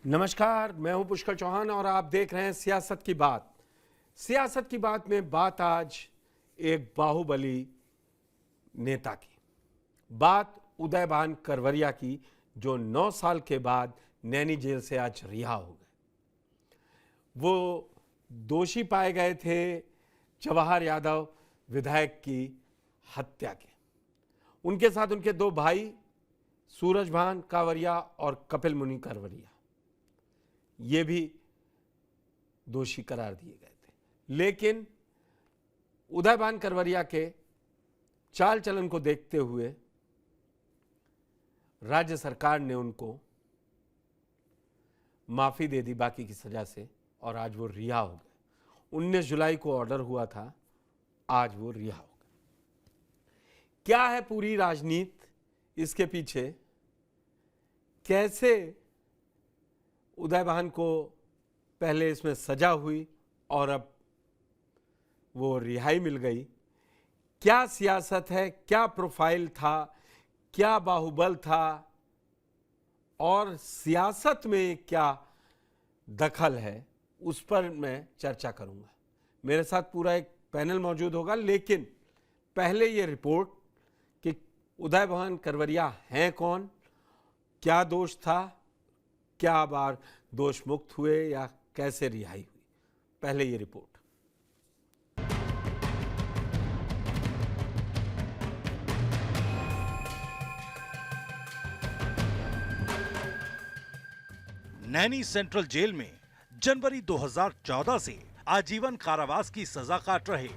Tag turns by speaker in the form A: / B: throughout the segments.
A: नमस्कार, मैं हूं पुष्कर चौहान और आप देख रहे हैं सियासत की बात। सियासत की बात में बात आज एक बाहुबली नेता की, बात उदयभान करवरिया की, जो 9 साल के बाद नैनी जेल से आज रिहा हो गए। वो दोषी पाए गए थे जवाहर यादव विधायक की हत्या के। उनके साथ उनके दो भाई सूरजभान कांवरिया और कपिल मुनि करवरिया, ये भी दोषी करार दिए गए थे। लेकिन उदयभान करवरिया के चाल चलन को देखते हुए राज्य सरकार ने उनको माफी दे दी बाकी की सजा से और आज वो रिहा हो गए। 19 जुलाई को ऑर्डर हुआ था, आज वो रिहा हो गए। क्या है पूरी राजनीति इसके पीछे, कैसे उदयभान को पहले इसमें सजा हुई और अब वो रिहाई मिल गई, क्या सियासत है, क्या प्रोफाइल था, क्या बाहुबल था और सियासत में क्या दखल है, उस पर मैं चर्चा करूंगा। मेरे साथ पूरा एक पैनल मौजूद होगा, लेकिन पहले ये रिपोर्ट कि उदयभान करवरिया हैं कौन, क्या दोष था, क्या बार दोष मुक्त हुए या कैसे रिहाई हुई, पहले ये रिपोर्ट।
B: नैनी सेंट्रल जेल में जनवरी 2014 से आजीवन कारावास की सजा काट रहे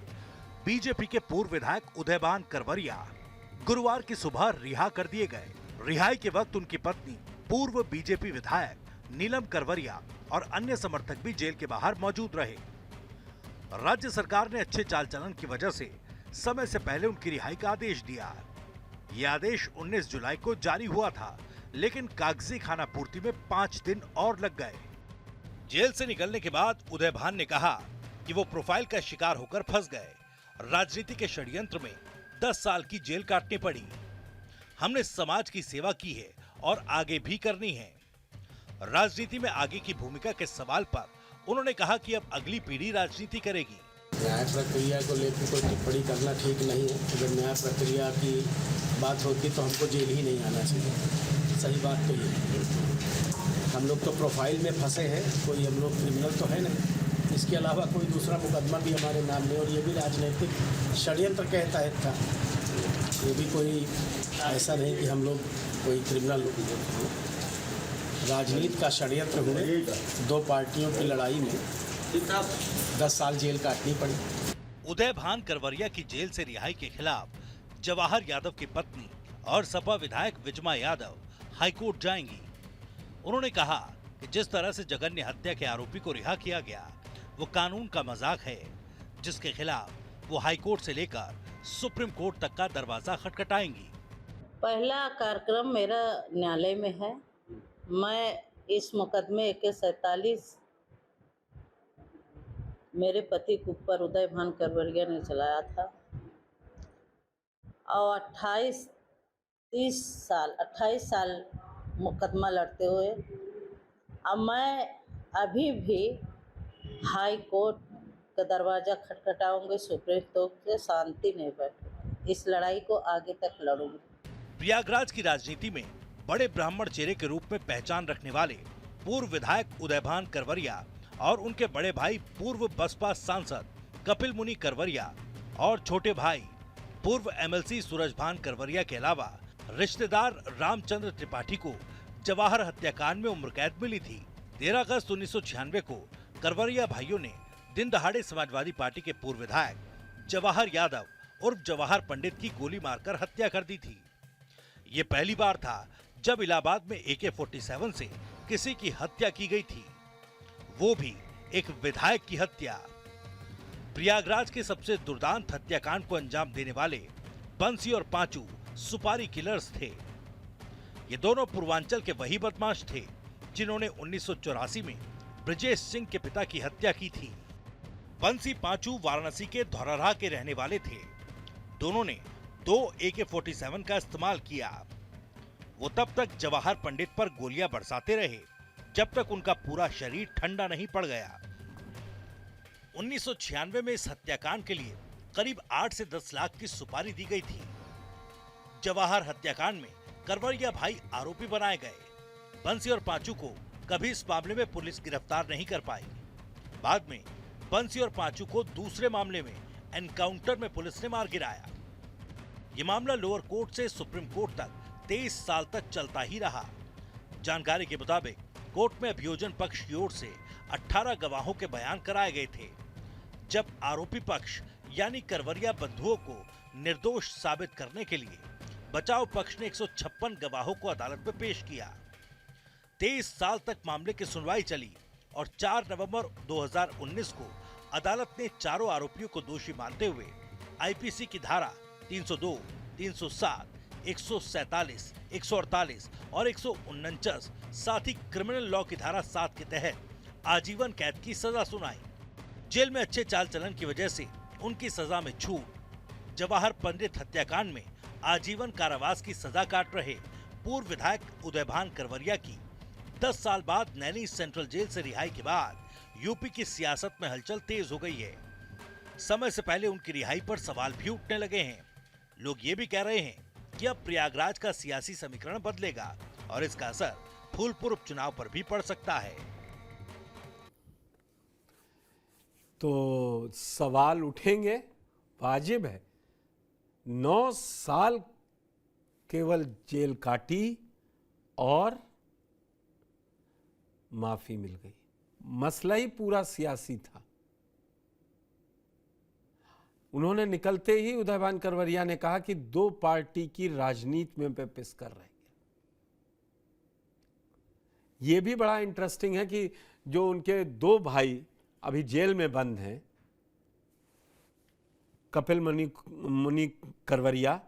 B: बीजेपी के पूर्व विधायक उदयभान करवरिया गुरुवार की सुबह रिहा कर दिए गए। रिहाई के वक्त उनकी पत्नी पूर्व बीजेपी विधायक नीलम करवरिया और अन्य समर्थक भी जेल के बाहर मौजूद रहे। राज्य सरकार ने अच्छे चाल चलन की वजह से समय से पहले उनकी रिहाई का आदेश दिया। यह आदेश 19 जुलाई को जारी हुआ था, लेकिन कागजी खाना पूर्ति में 5 दिन और लग गए। जेल से निकलने के बाद उदयभान ने कहा कि वो प्रोफाइल का शिकार होकर फंस गए। राजनीति के षड्यंत्र में 10 साल की जेल काटनी पड़ी। हमने समाज की सेवा की है और आगे भी करनी है। राजनीति में आगे की भूमिका के सवाल पर उन्होंने कहा कि अब अगली पीढ़ी राजनीति करेगी।
C: न्याय प्रक्रिया को लेकर कोई टिप्पणी करना ठीक नहीं है। अगर न्याय प्रक्रिया की बात होती तो हमको जेल ही नहीं आना चाहिए। सही बात तो ये है। हम लोग तो प्रोफाइल में फंसे हैं, कोई हम लोग क्रिमिनल तो है नहीं। इसके अलावा कोई दूसरा मुकदमा भी हमारे नाम में, और ये भी राजनीतिक षड्यंत्र के तहत था। ये भी कोई ऐसा नहीं कि हम लोग कोई क्रिमिनल, राजनीति का षड्यंत्र हुए। 2 पार्टियों की लड़ाई में 10 साल जेल काटनी पड़ी।
B: उदयभान करवरिया की जेल से रिहाई के खिलाफ जवाहर यादव की पत्नी और सपा विधायक विजमा यादव हाईकोर्ट जाएंगी। उन्होंने कहा कि जिस तरह से जघन्य हत्या के आरोपी को रिहा किया गया, वो कानून का मजाक है, जिसके खिलाफ वो हाईकोर्ट से लेकर सुप्रीम कोर्ट तक का दरवाजा खटखटाएंगी।
D: पहला कार्यक्रम मेरा न्यायालय में है। मैं इस मुकदमे AK-47 मेरे पति के ऊपर उदयभान करवरिया ने चलाया था और 28 साल मुकदमा लड़ते हुए अब मैं अभी भी हाई कोर्ट का दरवाज़ा खटखटाऊंगी। सुप्रीम कोर्ट से शांति नहीं बैठे, इस लड़ाई को आगे तक लड़ूंगी।
B: प्रयागराज की राजनीति में बड़े ब्राह्मण चेहरे के रूप में पहचान रखने वाले पूर्व विधायक उदयभान करवरिया और उनके बड़े भाई पूर्व बसपा सांसद कपिल मुनि करवरिया और छोटे भाई पूर्व MLC सूरजभान करवरिया के अलावा रिश्तेदार रामचंद्र त्रिपाठी को जवाहर हत्याकांड में उम्र कैद मिली थी। 13 अगस्त 1996 को करवरिया भाइयों ने दिन दहाड़े समाजवादी पार्टी के पूर्व विधायक जवाहर यादव उर्फ जवाहर पंडित की गोली मारकर हत्या कर दी थी। ये पहली बार था जब इलाहाबाद में AK-47 से किसी की हत्या की गई थी, वो भी एक विधायक की हत्या। प्रयागराज के सबसे दुर्दांत हत्याकांड को अंजाम देने वाले बंसी और पांचू सुपारी किलर्स थे। ये दोनों पूर्वांचल के वही बदमाश थे जिन्होंने 1984 में ब्रजेश सिंह के पिता की हत्या की थी। बंसी पांचू वाराणसी के धौरहरा के रहने वाले थे। दोनों ने 2 AK-47 का इस्तेमाल किया। वो तब तक जवाहर पंडित पर गोलियां बरसाते रहे जब तक उनका पूरा शरीर ठंडा नहीं पड़ गया। 1996 में इस हत्याकांड के लिए करीब 8 से 10 लाख की सुपारी दी गई थी। जवाहर हत्याकांड में करवरिया भाई आरोपी बनाए गए। बंसी और पांचू को कभी इस मामले में पुलिस गिरफ्तार नहीं कर पाई। बाद में बंसी और पांचू को दूसरे मामले में एनकाउंटर में पुलिस ने मार गिराया। ये मामला लोअर कोर्ट से सुप्रीम कोर्ट तक 23 साल तक चलता ही रहा। जानकारी के मुताबिक कोर्ट में अभियोजन पक्ष की ओर से 18 गवाहों के बयान कराए गए थे, जब आरोपी पक्ष यानी करवरिया बंधुओं को निर्दोष साबित करने के लिए बचाव पक्ष ने 156 गवाहों को अदालत में पेश किया। 23 साल तक मामले की सुनवाई चली और 4 नवंबर 2019 को अदालत ने चारों आरोपियों को दोषी मानते हुए आईपीसी की धारा 302, 307, 147, 148 और 149 साथ ही क्रिमिनल लॉ की धारा 7 के तहत आजीवन कैद की सजा सुनाई। जेल में अच्छे चाल चलन की वजह से उनकी सजा में छूट। जवाहर पंडित हत्याकांड में आजीवन कारावास की सजा काट रहे पूर्व विधायक उदयभान करवरिया की 10 साल बाद नैनी सेंट्रल जेल से रिहाई के बाद यूपी की सियासत में हलचल तेज हो गई है। समय से पहले उनकी रिहाई पर सवाल भी उठने लगे हैं। लोग ये भी कह रहे हैं कि अब प्रयागराज का सियासी समीकरण बदलेगा और इसका असर फूलपुर उपचुनाव पर भी पड़ सकता है।
A: तो सवाल उठेंगे, वाजिब है। 9 साल केवल जेल काटी और माफी मिल गई। मसला ही पूरा सियासी था। उन्होंने निकलते ही उदयभान करवरिया ने कहा कि 2 पार्टी की राजनीति में मैं पिस कर रहे। यह भी बड़ा इंटरेस्टिंग है कि जो उनके 2 भाई अभी जेल में बंद हैं, कपिल मुनि करवरिया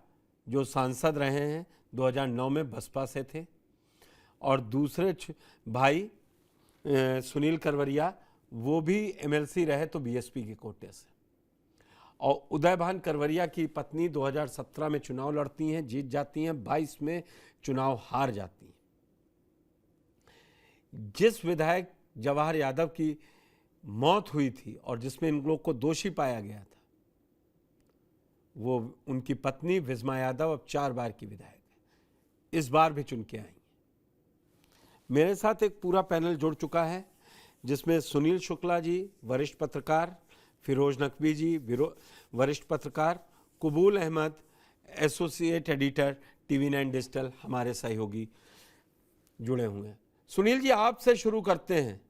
A: जो सांसद रहे हैं, 2009 में बसपा से थे, और दूसरे भाई सुनील करवरिया वो भी एमएलसी रहे तो बीएसपी के कोटे से। और उदयभान करवरिया की पत्नी 2017 में चुनाव लड़ती हैं, जीत जाती हैं, 22 में चुनाव हार जाती हैं। जिस विधायक जवाहर यादव की मौत हुई थी और जिसमें इन लोग को दोषी पाया गया था, वो उनकी पत्नी विस्मा यादव अब 4 बार की विधायक है, इस बार भी चुन के आई। मेरे साथ एक पूरा पैनल जुड़ चुका है जिसमें सुनील शुक्ला जी वरिष्ठ पत्रकार, फिरोज नकवी जी वरिष्ठ पत्रकार, कबूल Ahmad associate editor TV9 digital हमारे सहयोगी जुड़े हुए हैं। सुनील जी, आपसे शुरू करते हैं।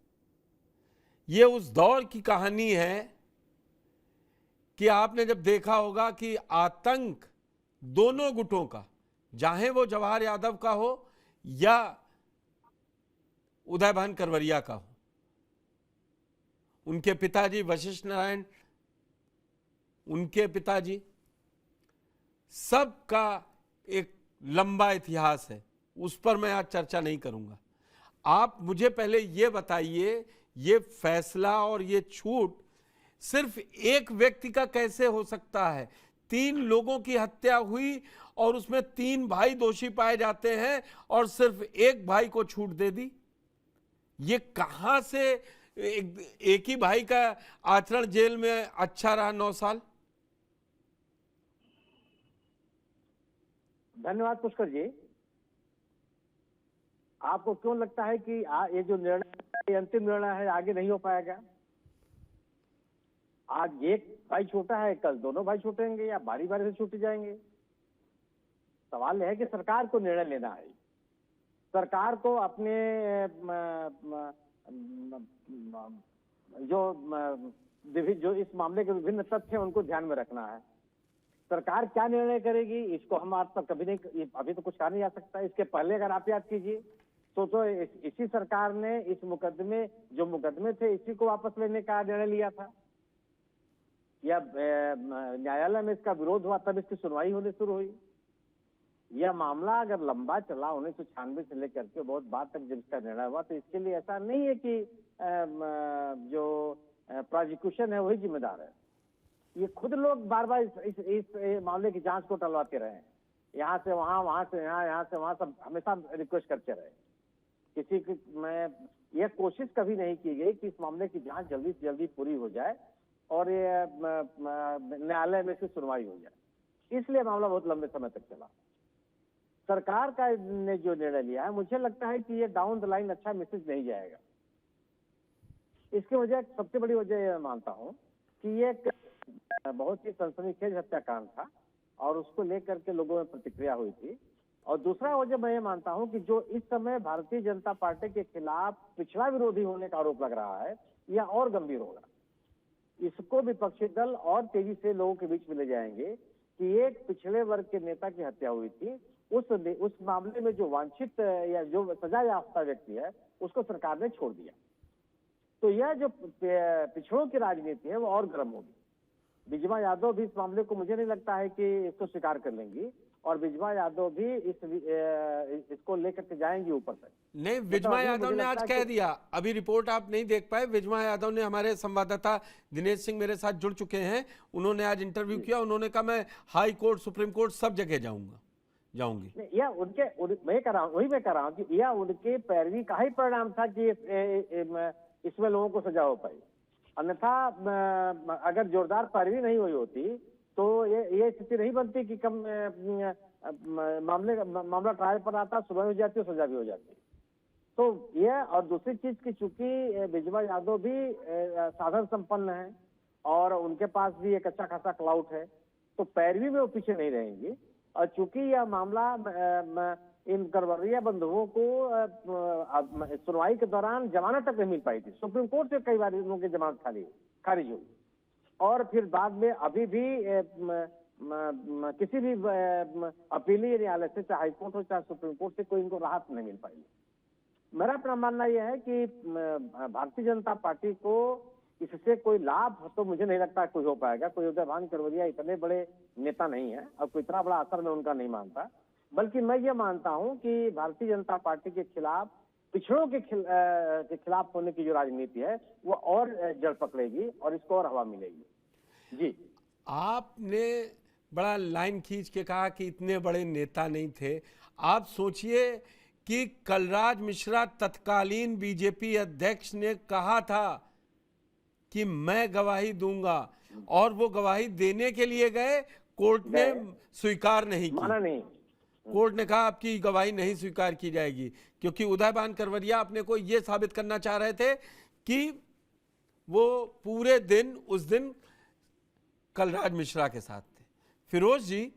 A: ये उस दौर की कहानी है कि आपने जब देखा होगा कि आतंक दोनों गुटों का, चाहे वो जवाहर यादव का हो या उदयभान करवरिया का हो, उनके पिताजी वशिष्ठ नारायण, उनके पिताजी, सबका एक लंबा इतिहास है, उस पर मैं आज चर्चा नहीं करूंगा। आप मुझे पहले ये बताइए, ये फैसला और ये छूट सिर्फ एक व्यक्ति का कैसे हो सकता है? 3 लोगों की हत्या हुई और उसमें 3 भाई दोषी पाए जाते हैं और सिर्फ एक भाई को छूट दे दी। ये कहां से एक ही भाई का आचरण जेल में अच्छा रहा 9 साल?
E: धन्यवाद पुष्कर जी। आपको क्यों लगता है कि ये जो निर्णय अंतिम निर्णय है आगे नहीं हो पाएगा? आज एक भाई छोटा है, कल दोनों भाई छूटेंगे या बारी बारी से छूट जाएंगे? सवाल यह है कि सरकार को निर्णय लेना है। सरकार को अपने जो इस मामले के विभिन्न तथ्य हैं उनको ध्यान में रखना है। सरकार क्या निर्णय करेगी इसको हम आज तक कभी नहीं, अभी तो कुछ कहा नहीं जा सकता। इसके पहले अगर आप याद कीजिए तो इसी सरकार ने इस मुकदमे थे इसी को वापस लेने का निर्णय लिया था, या न्यायालय में इसका विरोध हुआ तब इसकी सुनवाई होनी शुरू हुई। यह मामला अगर लंबा चला 1996 से लेकर के बहुत बाद तक जब इसका निर्णय हुआ, तो इसके लिए ऐसा नहीं है कि जो प्रोसिक्यूशन है वही जिम्मेदार है। ये खुद लोग बार बार इस मामले की जांच को टलवाते रहे, यहाँ से वहां, वहां से यहाँ, यहाँ से वहां, सब हमेशा रिक्वेस्ट करते रहे। किसी की मैं यह कोशिश कभी नहीं की गई कि इस मामले की जांच जल्दी से जल्दी पूरी हो जाए और ये न्यायालय में इसकी सुनवाई हो जाए। इसलिए मामला बहुत लंबे समय तक चला। सरकार का ने जो निर्णय लिया है, मुझे लगता है कि ये डाउन द लाइन अच्छा मैसेज नहीं जाएगा। इसकी वजह, सबसे बड़ी वजह यह मानता हूं कि ये एक बहुत ही सनसनीखेज हत्याकांड था और उसको लेकर के लोगों में प्रतिक्रिया हुई थी। और दूसरा वजह मैं ये मानता हूं कि जो इस समय भारतीय जनता पार्टी के खिलाफ पिछड़ा विरोधी होने का आरोप लग रहा है, यह और गंभीर होगा। इसको विपक्षी दल और तेजी से लोगों के बीच में ले जाएंगे कि एक पिछड़े वर्ग के नेता की हत्या हुई थी, उस मामले में जो वांछित या जो सजा याफ्ता व्यक्ति है उसको सरकार ने छोड़ दिया। तो यह जो पिछड़ों की राजनीति है वो और गर्म होगी। बिजमा यादव भी इस मामले को, मुझे नहीं लगता है कि इसको स्वीकार कर लेंगी और बिजमा यादव भी इसको लेकर के जाएंगी ऊपर तक।
A: नहीं, विजमा यादव ने आज कह दिया, अभी रिपोर्ट आप नहीं देख पाए, विजमा यादव ने, हमारे संवाददाता दिनेश सिंह मेरे साथ जुड़ चुके हैं, उन्होंने आज इंटरव्यू किया, उन्होंने कहा मैं हाई कोर्ट, सुप्रीम कोर्ट सब जगह जाऊंगी।
E: या मैं कह रहा हूँ कि यह उनके पैरवी का ही परिणाम था कि इसमें लोगों को सजा हो पाई। अन्यथा अगर जोरदार पैरवी नहीं हुई होती तो ये स्थिति नहीं बनती कि कम मामला ट्रायल पर आता, सुनवाई हो जाती और सजा भी हो जाती। तो यह, और दूसरी चीज की चूंकि बिजमा यादव भी साधन संपन्न है और उनके पास भी एक अच्छा खासा क्लाउट है, तो पैरवी में वो पीछे नहीं रहेंगी। और चूंकि यह मामला इन करवरिया बंधुओं को सुनवाई के दौरान जमानत तक नहीं मिल पाई थी, सुप्रीम कोर्ट से कई बार इनकी जमानत खारिज हुई और फिर बाद में अभी भी किसी भी अपीलीय न्यायालय से, चाहे हाईकोर्ट हो चाहे सुप्रीम कोर्ट से, कोई इनको राहत नहीं मिल पाई। मेरा अपना मानना यह है कि भारतीय जनता पार्टी को इससे कोई लाभ तो मुझे नहीं लगता कोई हो पाएगा। कोई उदयभान करवरिया इतने बड़े नेता नहीं है और कोई इतना बड़ा असर मैं उनका नहीं मानता, बल्कि मैं ये मानता हूं कि भारतीय जनता पार्टी के खिलाफ, पिछड़ों के खिलाफ होने की जो राजनीति है वो और जड़ पकड़ेगी और इसको और हवा मिलेगी। जी,
A: आपने बड़ा लाइन खींच के कहा कि इतने बड़े नेता नहीं थे। आप सोचिए कि कलराज मिश्रा तत्कालीन बीजेपी अध्यक्ष ने कहा था कि मैं गवाही दूंगा और वो गवाही देने के लिए गए, कोर्ट ने स्वीकार नहीं की,
E: माना नहीं।
A: कोर्ट ने कहा आपकी गवाही नहीं स्वीकार की जाएगी, क्योंकि उदयभान करवरिया अपने को यह साबित करना चाह रहे थे कि वो पूरे दिन उस दिन कलराज मिश्रा के साथ थे। फिरोज जी,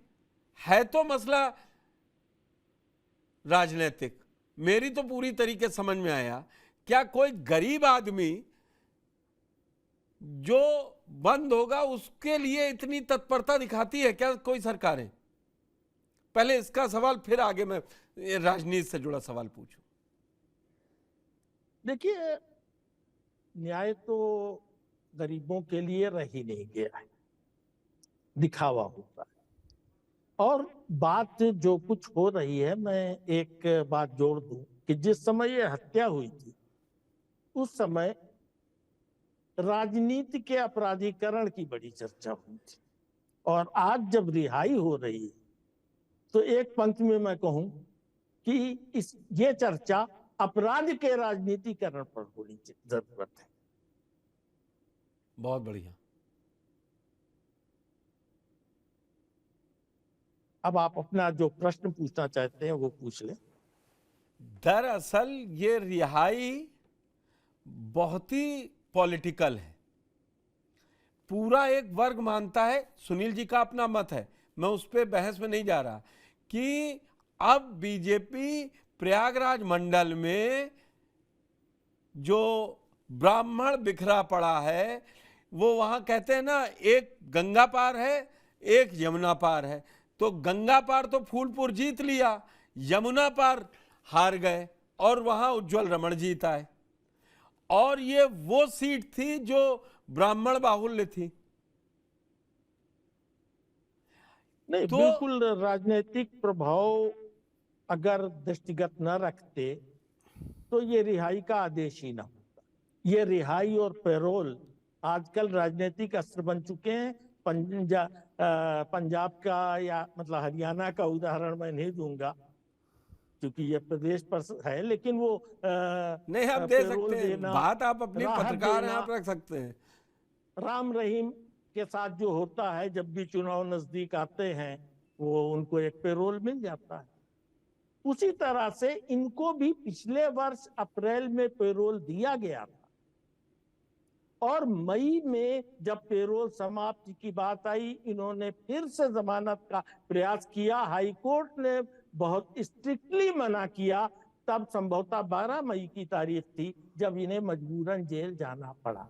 A: है तो मसला राजनीतिक, मेरी तो पूरी तरीके समझ में आया, क्या कोई गरीब आदमी जो बंद होगा उसके लिए इतनी तत्परता दिखाती है क्या कोई सरकारें? पहले इसका सवाल, फिर आगे मैं राजनीति से जुड़ा सवाल पूछूं।
F: देखिए, न्याय तो गरीबों के लिए रह ही नहीं गया है, दिखावा होता है। और बात जो कुछ हो रही है, मैं एक बात जोड़ दूं कि जिस समय ये हत्या हुई थी उस समय राजनीति के अपराधीकरण की बड़ी चर्चा हुई थी, और आज जब रिहाई हो रही है तो एक पंक्ति में मैं कहूं कि ये चर्चा अपराध के राजनीतिकरण पर होनी जरूरत है।
A: बहुत बढ़िया।
F: अब आप अपना जो प्रश्न पूछना चाहते हैं वो पूछ लें।
A: दरअसल ये रिहाई बहुत ही पॉलिटिकल है। पूरा एक वर्ग मानता है, सुनील जी का अपना मत है, मैं उस पर बहस में नहीं जा रहा, कि अब बीजेपी प्रयागराज मंडल में जो ब्राह्मण बिखरा पड़ा है, वो वहां कहते हैं ना, एक गंगा पार है एक यमुना पार है, तो गंगा पार तो फूलपुर जीत लिया, यमुना पार हार गए और वहां उज्जवल रमण जीत आए। और ये वो सीट थी जो ब्राह्मण बाहुल्य थी।
F: नहीं,
A: तो
F: बिल्कुल राजनीतिक प्रभाव अगर दृष्टिगत न रखते तो ये रिहाई का आदेश ही ना होता। ये रिहाई और पैरोल आजकल राजनीतिक अस्त्र बन चुके हैं। पंजाब का या मतलब हरियाणा का उदाहरण मैं नहीं दूंगा, क्योंकि ये प्रदेश पर है, लेकिन वो
A: नहीं, आप दे
F: पेरोल
A: सकते हैं
F: देना,
A: बात, आप अपनी
F: राहत
A: पत्रकार हैं,
F: देना,
A: आप रख सकते हैं।
F: राम रहीम के साथ जो होता है, जब भी चुनाव नजदीक आते हैं वो उनको एक पेरोल मिल जाता है। उसी तरह से इनको भी पिछले वर्ष अप्रैल में पेरोल दिया गया था, और मई में जब पेरोल समाप्ति की बात आई, इन्होंने फिर से जमानत का प्रयास किया। हाई कोर्ट ने बहुत स्ट्रिक्टली मना किया। तब संभवतः 12 मई की तारीख थी जब इन्हें मजबूरन जेल जाना पड़ा।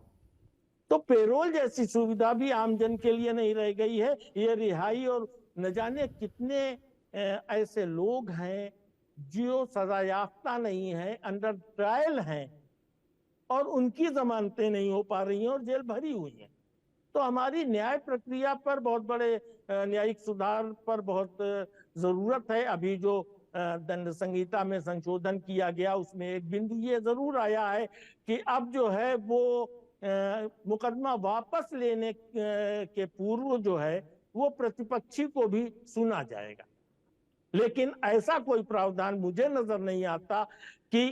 F: तो पेरोल जैसी सुविधा भी आमजन के लिए नहीं रह गई है। ये रिहाई, और न जाने कितने ऐसे लोग हैं जो सजायाफ्ता नहीं है, अंडर ट्रायल हैं, और उनकी जमानतें नहीं हो पा रही हैं और जेल भरी हुई है। तो हमारी न्याय प्रक्रिया पर बहुत बड़े न्यायिक सुधार पर बहुत जरूरत है। अभी जो दंड संहिता में संशोधन किया गया, उसमें एक बिंदु ये जरूर आया है कि अब जो है वो मुकदमा वापस लेने के पूर्व जो है वो प्रतिपक्षी को भी सुना जाएगा। लेकिन ऐसा कोई प्रावधान मुझे नजर नहीं आता कि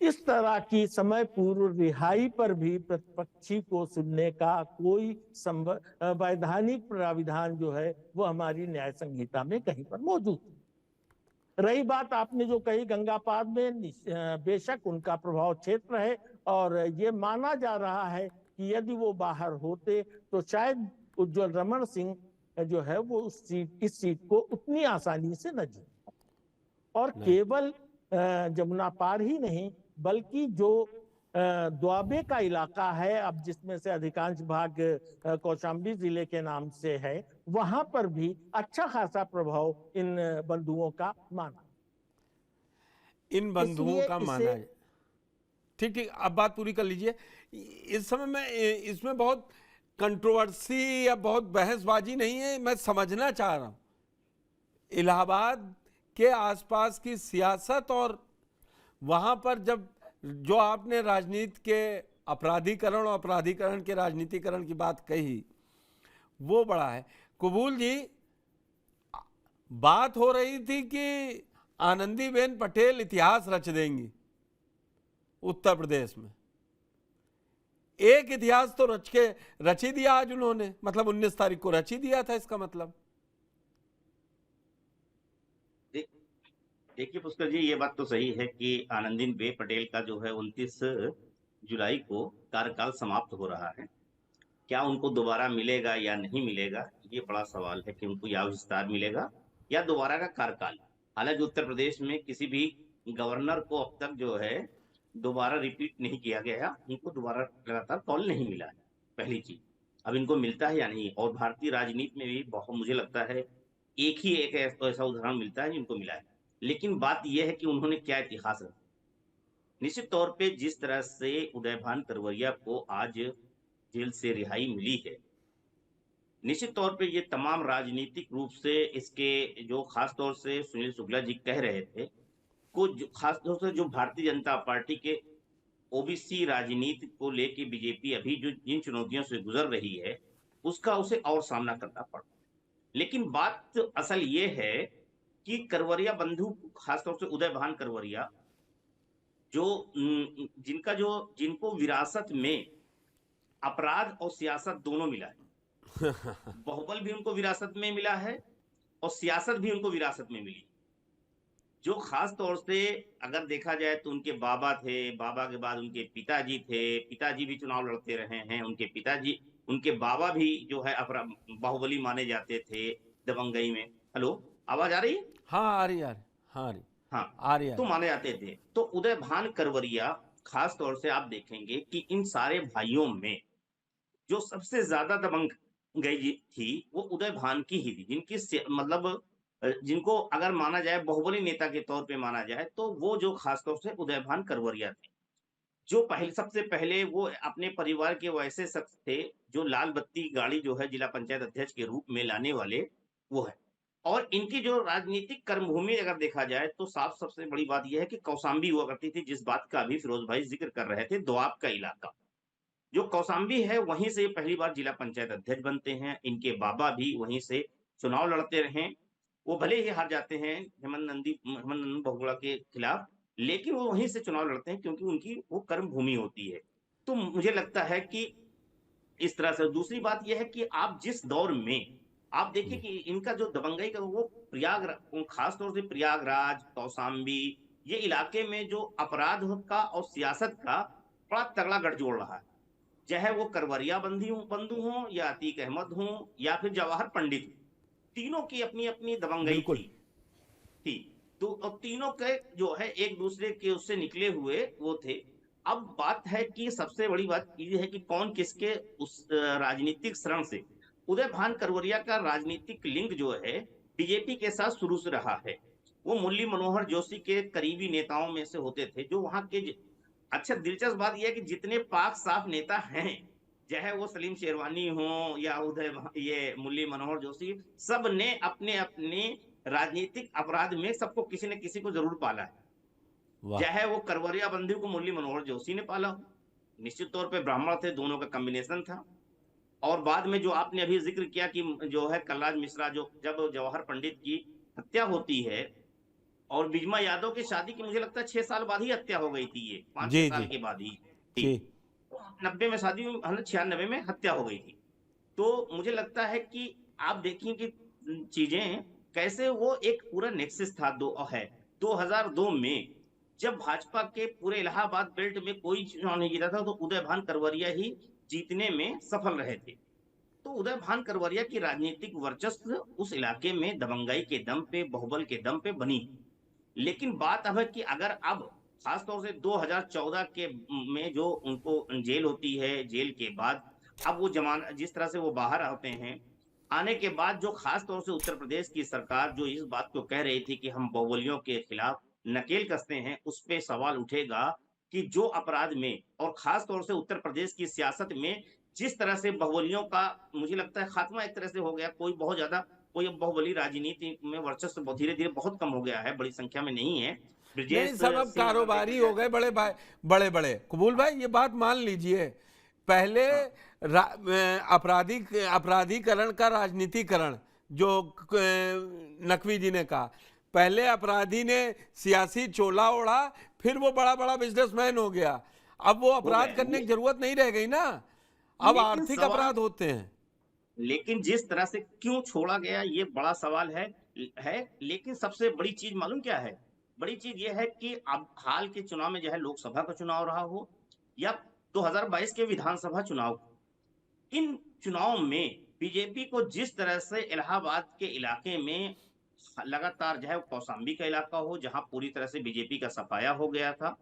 F: इस तरह की समय पूर्व रिहाई पर भी प्रतिपक्षी को सुनने का कोई वैधानिक प्राविधान जो है वो हमारी न्याय संहिता में कहीं पर मौजूद है। रही बात आपने जो कही गंगा पार में, बेशक उनका प्रभाव क्षेत्र है, और ये माना जा रहा है कि यदि वो बाहर होते तो शायद उज्जवल रमन सिंह जो है वो इस सीट को उतनी आसानी से न जीत। और केवल जमुना पार ही नहीं, बल्कि जो द्वाबे का इलाका है अब, जिसमें से अधिकांश भाग कौशाम्बी जिले के नाम से है, वहां पर भी अच्छा खासा प्रभाव इन बंधुओं का माना।
A: इन बंधुओं का माना है। ठीक ठीक, अब बात पूरी कर लीजिए। इस समय में इसमें बहुत कंट्रोवर्सी या बहुत बहसबाजी नहीं है, मैं समझना चाह रहा हूं इलाहाबाद के आसपास की सियासत, और वहां पर जब जो आपने राजनीति के अपराधीकरण और अपराधीकरण के राजनीतिकरण की बात कही, वो बड़ा है। कबूल जी, बात हो रही थी कि आनंदीबेन पटेल इतिहास रच देंगी उत्तर प्रदेश में। एक इतिहास तो रच ही दिया आज उन्होंने, मतलब 19 तारीख को रच ही दिया था, इसका मतलब।
G: देखिए पुष्कर जी, ये बात तो सही है कि आनंदीबेन पटेल का जो है 29 जुलाई को कार्यकाल समाप्त हो रहा है। क्या उनको दोबारा मिलेगा या नहीं मिलेगा, ये बड़ा सवाल है कि उनको या विस्तार मिलेगा या दोबारा का कार्यकाल। हालांकि उत्तर प्रदेश में किसी भी गवर्नर को अब तक जो है दोबारा रिपीट नहीं किया गया, उनको दोबारा लगातार कॉल नहीं मिला है, पहली चीज। अब इनको मिलता है या नहीं, और भारतीय राजनीति में भी बहुत, मुझे लगता है एक ही एक ऐसा उदाहरण मिलता है जिनको मिला है। लेकिन बात यह है कि उन्होंने क्या इतिहास रखा। निश्चित तौर पे जिस तरह से उदयभान करवरिया को आज जेल से रिहाई मिली है, निश्चित तौर पे ये तमाम राजनीतिक रूप से इसके जो खास तौर से सुनील शुक्ला जी कह रहे थे, खास तौर से जो भारतीय जनता पार्टी के ओबीसी राजनीति को लेके बीजेपी अभी जो जिन चुनौतियों से गुजर रही है, उसका उसे और सामना करना पड़ा। लेकिन बात असल ये है कि करवरिया बंधु, खासतौर से उदयभान करवरिया, जो जिनको विरासत में अपराध और सियासत दोनों मिला है। बाहुबल भी उनको विरासत में मिला है और सियासत भी उनको विरासत में मिली। जो खास तौर से अगर देखा जाए तो उनके बाबा थे, बाबा के बाद उनके पिताजी थे, पिताजी भी चुनाव लड़ते रहे हैं, उनके बाबा भी जो है बाहुबली माने जाते थे दबंगई में। हेलो, आवाज आ रही है?
A: हाँ आ रही, हाँ आ रही।
G: तो माने जाते थे। तो उदयभान करवरिया खास तौर से आप देखेंगे कि इन सारे भाइयों में जो सबसे ज्यादा दबंगई थी वो उदयभान की ही थी, मतलब जिनको अगर माना जाए बाहुबली नेता के तौर पे माना जाए, तो वो जो खासतौर से उदयभान करवरिया थे, जो सबसे पहले वो अपने परिवार के वैसे शख्स थे जो लाल बत्ती गाड़ी जो है जिला पंचायत अध्यक्ष के रूप में लाने वाले वो है। और इनकी जो राजनीतिक कर्मभूमि अगर देखा जाए तो साफ सबसे बड़ी बात यह है कि कौशाम्बी हुआ करती थी, जिस बात का अभी फिरोज भाई जिक्र कर रहे थे, दोआब का इलाका जो कौशाम्बी है, वहीं से पहली बार जिला पंचायत अध्यक्ष बनते हैं। इनके बाबा भी वहीं से चुनाव लड़ते रहे वो भले ही हार जाते हैं हेमंत नंदन बहुगुणा के खिलाफ, लेकिन वो वहीं से चुनाव लड़ते हैं क्योंकि उनकी वो कर्म भूमि होती है। तो मुझे लगता है कि इस तरह से। दूसरी बात यह है कि आप जिस दौर में आप देखिए कि इनका जो दबंगई का वो खास तौर से प्रयागराज, कौशाम्बी, ये इलाके में जो अपराध का और सियासत का बड़ा तगड़ा गठजोड़ रहा है। चाहे वो करवरिया बंधु हों या अतीक अहमद हों या फिर जवाहर पंडित, तीनों की अपनी अपनी दबंगई
A: बिल्कुल।
G: थी। तो अब तीनों के जो है एक दूसरे के उससे निकले हुए वो थे। अब बात है कि सबसे बड़ी बात ये है कि कौन किसके उस राजनीतिक शरण से। उदय भान करवरिया का राजनीतिक लिंक जो है बीजेपी के साथ शुरू से रहा है। वो मुरली मनोहर जोशी के करीबी नेताओं में से होते थे जो वहां के। अच्छा, दिलचस्प बात यह है कि जितने पाक साफ नेता हैं, चाहे वो सलीम शेरवानी हो या ये मुरली मनोहर जोशी, सब ने अपने अपने राजनीतिक अपराध में सबको किसी न किसी को जरूर पाला है।
A: वाह।
G: चाहे वो करवरिया बंधु को मुरली मनोहर जोशी ने पाला हो, निश्चित तौर पे ब्राह्मण थे, दोनों का कॉम्बिनेशन था। और बाद में जो आपने अभी जिक्र किया कि जो है कलराज मिश्रा, जो जब जवाहर पंडित की हत्या होती है और बिजमा यादव की शादी की मुझे लगता है 6 साल बाद ही हत्या हो गई थी, ये 5-6
A: जी
G: साल
A: जी
G: के बाद ही
A: जी।
G: 90 में शादी, 96 में हत्या हो गई थी। तो मुझे लगता है कि आप देखिए कि चीजें कैसे वो एक पूरा नेक्सस था। 2002 में जब भाजपा के पूरे इलाहाबाद बेल्ट में कोई चुनाव नहीं जीता था तो उदय भान करवरिया ही जीतने में सफल रहे थे। तो उदय भान करवरिया की राजनीतिक वर्चस्व उस इलाके में दबंगाई के दम पे, बहुबल के दम पे बनी। लेकिन बात अब है कि अगर अब खासतौर से 2014 के में जो उनको जेल होती है, जेल के बाद अब वो जमाना जिस तरह से वो बाहर आते हैं, आने के बाद जो खास तौर से उत्तर प्रदेश की सरकार जो इस बात को कह रही थी कि हम बाहुबलियों के खिलाफ नकेल कसते हैं, उस पे सवाल उठेगा कि जो अपराध में और खास तौर से उत्तर प्रदेश की सियासत में जिस तरह से बाहुबलियों का मुझे लगता है खात्मा एक तरह से हो गया। कोई अब बाहुबली राजनीति में वर्चस्व धीरे धीरे बहुत कम हो गया है, बड़ी संख्या में नहीं है।
A: नहीं, सब अब कारोबारी हो गए बड़े भाई, बड़े बड़े। कबूल भाई, ये बात मान लीजिए, पहले अपराधीकरण का राजनीतिकरण जो नकवी जी ने कहा, पहले अपराधी ने सियासी चोला ओढ़ा, फिर वो बड़ा बड़ा बिजनेसमैन हो गया। अब वो अपराध करने की जरूरत नहीं रह गई ना, अब आर्थिक अपराध होते हैं।
G: लेकिन जिस तरह से क्यों छोड़ा गया ये बड़ा सवाल है। लेकिन सबसे बड़ी चीज मालूम क्या है? बड़ी चीज ये है कि अब हाल के चुनाव में, चाहे लोकसभा का चुनाव रहा हो या 2022 के विधानसभा चुनाव, इन चुनाव में बीजेपी को जिस तरह से इलाहाबाद के इलाके में लगातार, चाहे कौशाम्बी का इलाका हो जहां पूरी तरह से बीजेपी का सफाया हो गया था,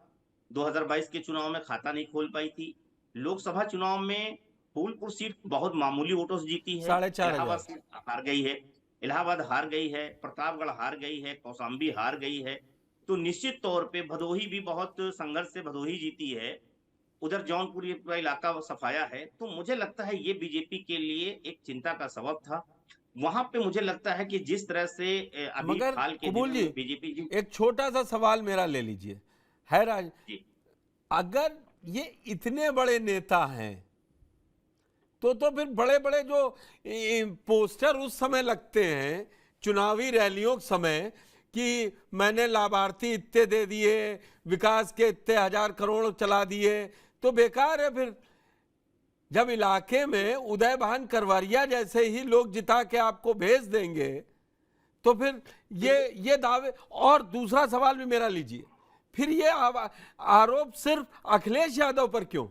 G: 2022 के चुनाव में खाता नहीं खोल पाई थी। लोकसभा चुनाव में फूलपुर सीट बहुत मामूली वोटों से जीती है,
A: 4,500
G: सीट हार गई है, इलाहाबाद हार गई है, प्रतापगढ़ हार गई है, कौशाम्बी हार गई है। तो निश्चित तौर पे भदोही भी बहुत संघर्ष से भदोही जीती है, उधर जौनपुर का इलाका सफाया है। तो मुझे लगता है ये बीजेपी के लिए एक चिंता का सबब था। वहां पे मुझे लगता है कि जिस तरह से अभी
A: मगर
G: हाल के
A: कबूल जी,
G: बीजेपी
A: एक छोटा सा सवाल मेरा ले लीजिए, है राज,
G: जी
A: अगर ये इतने बड़े नेता हैं तो फिर बड़े बड़े जो पोस्टर उस समय लगते हैं चुनावी रैलियों के समय कि मैंने लाभार्थी इतने दे दिए, विकास के इतने 1000 करोड़ चला दिए, तो बेकार है। फिर जब इलाके में उदय भान करवरिया जैसे ही लोग जिता के आपको भेज देंगे तो फिर ये दावे। और दूसरा सवाल भी मेरा लीजिए, फिर ये आरोप सिर्फ अखिलेश यादव पर क्यों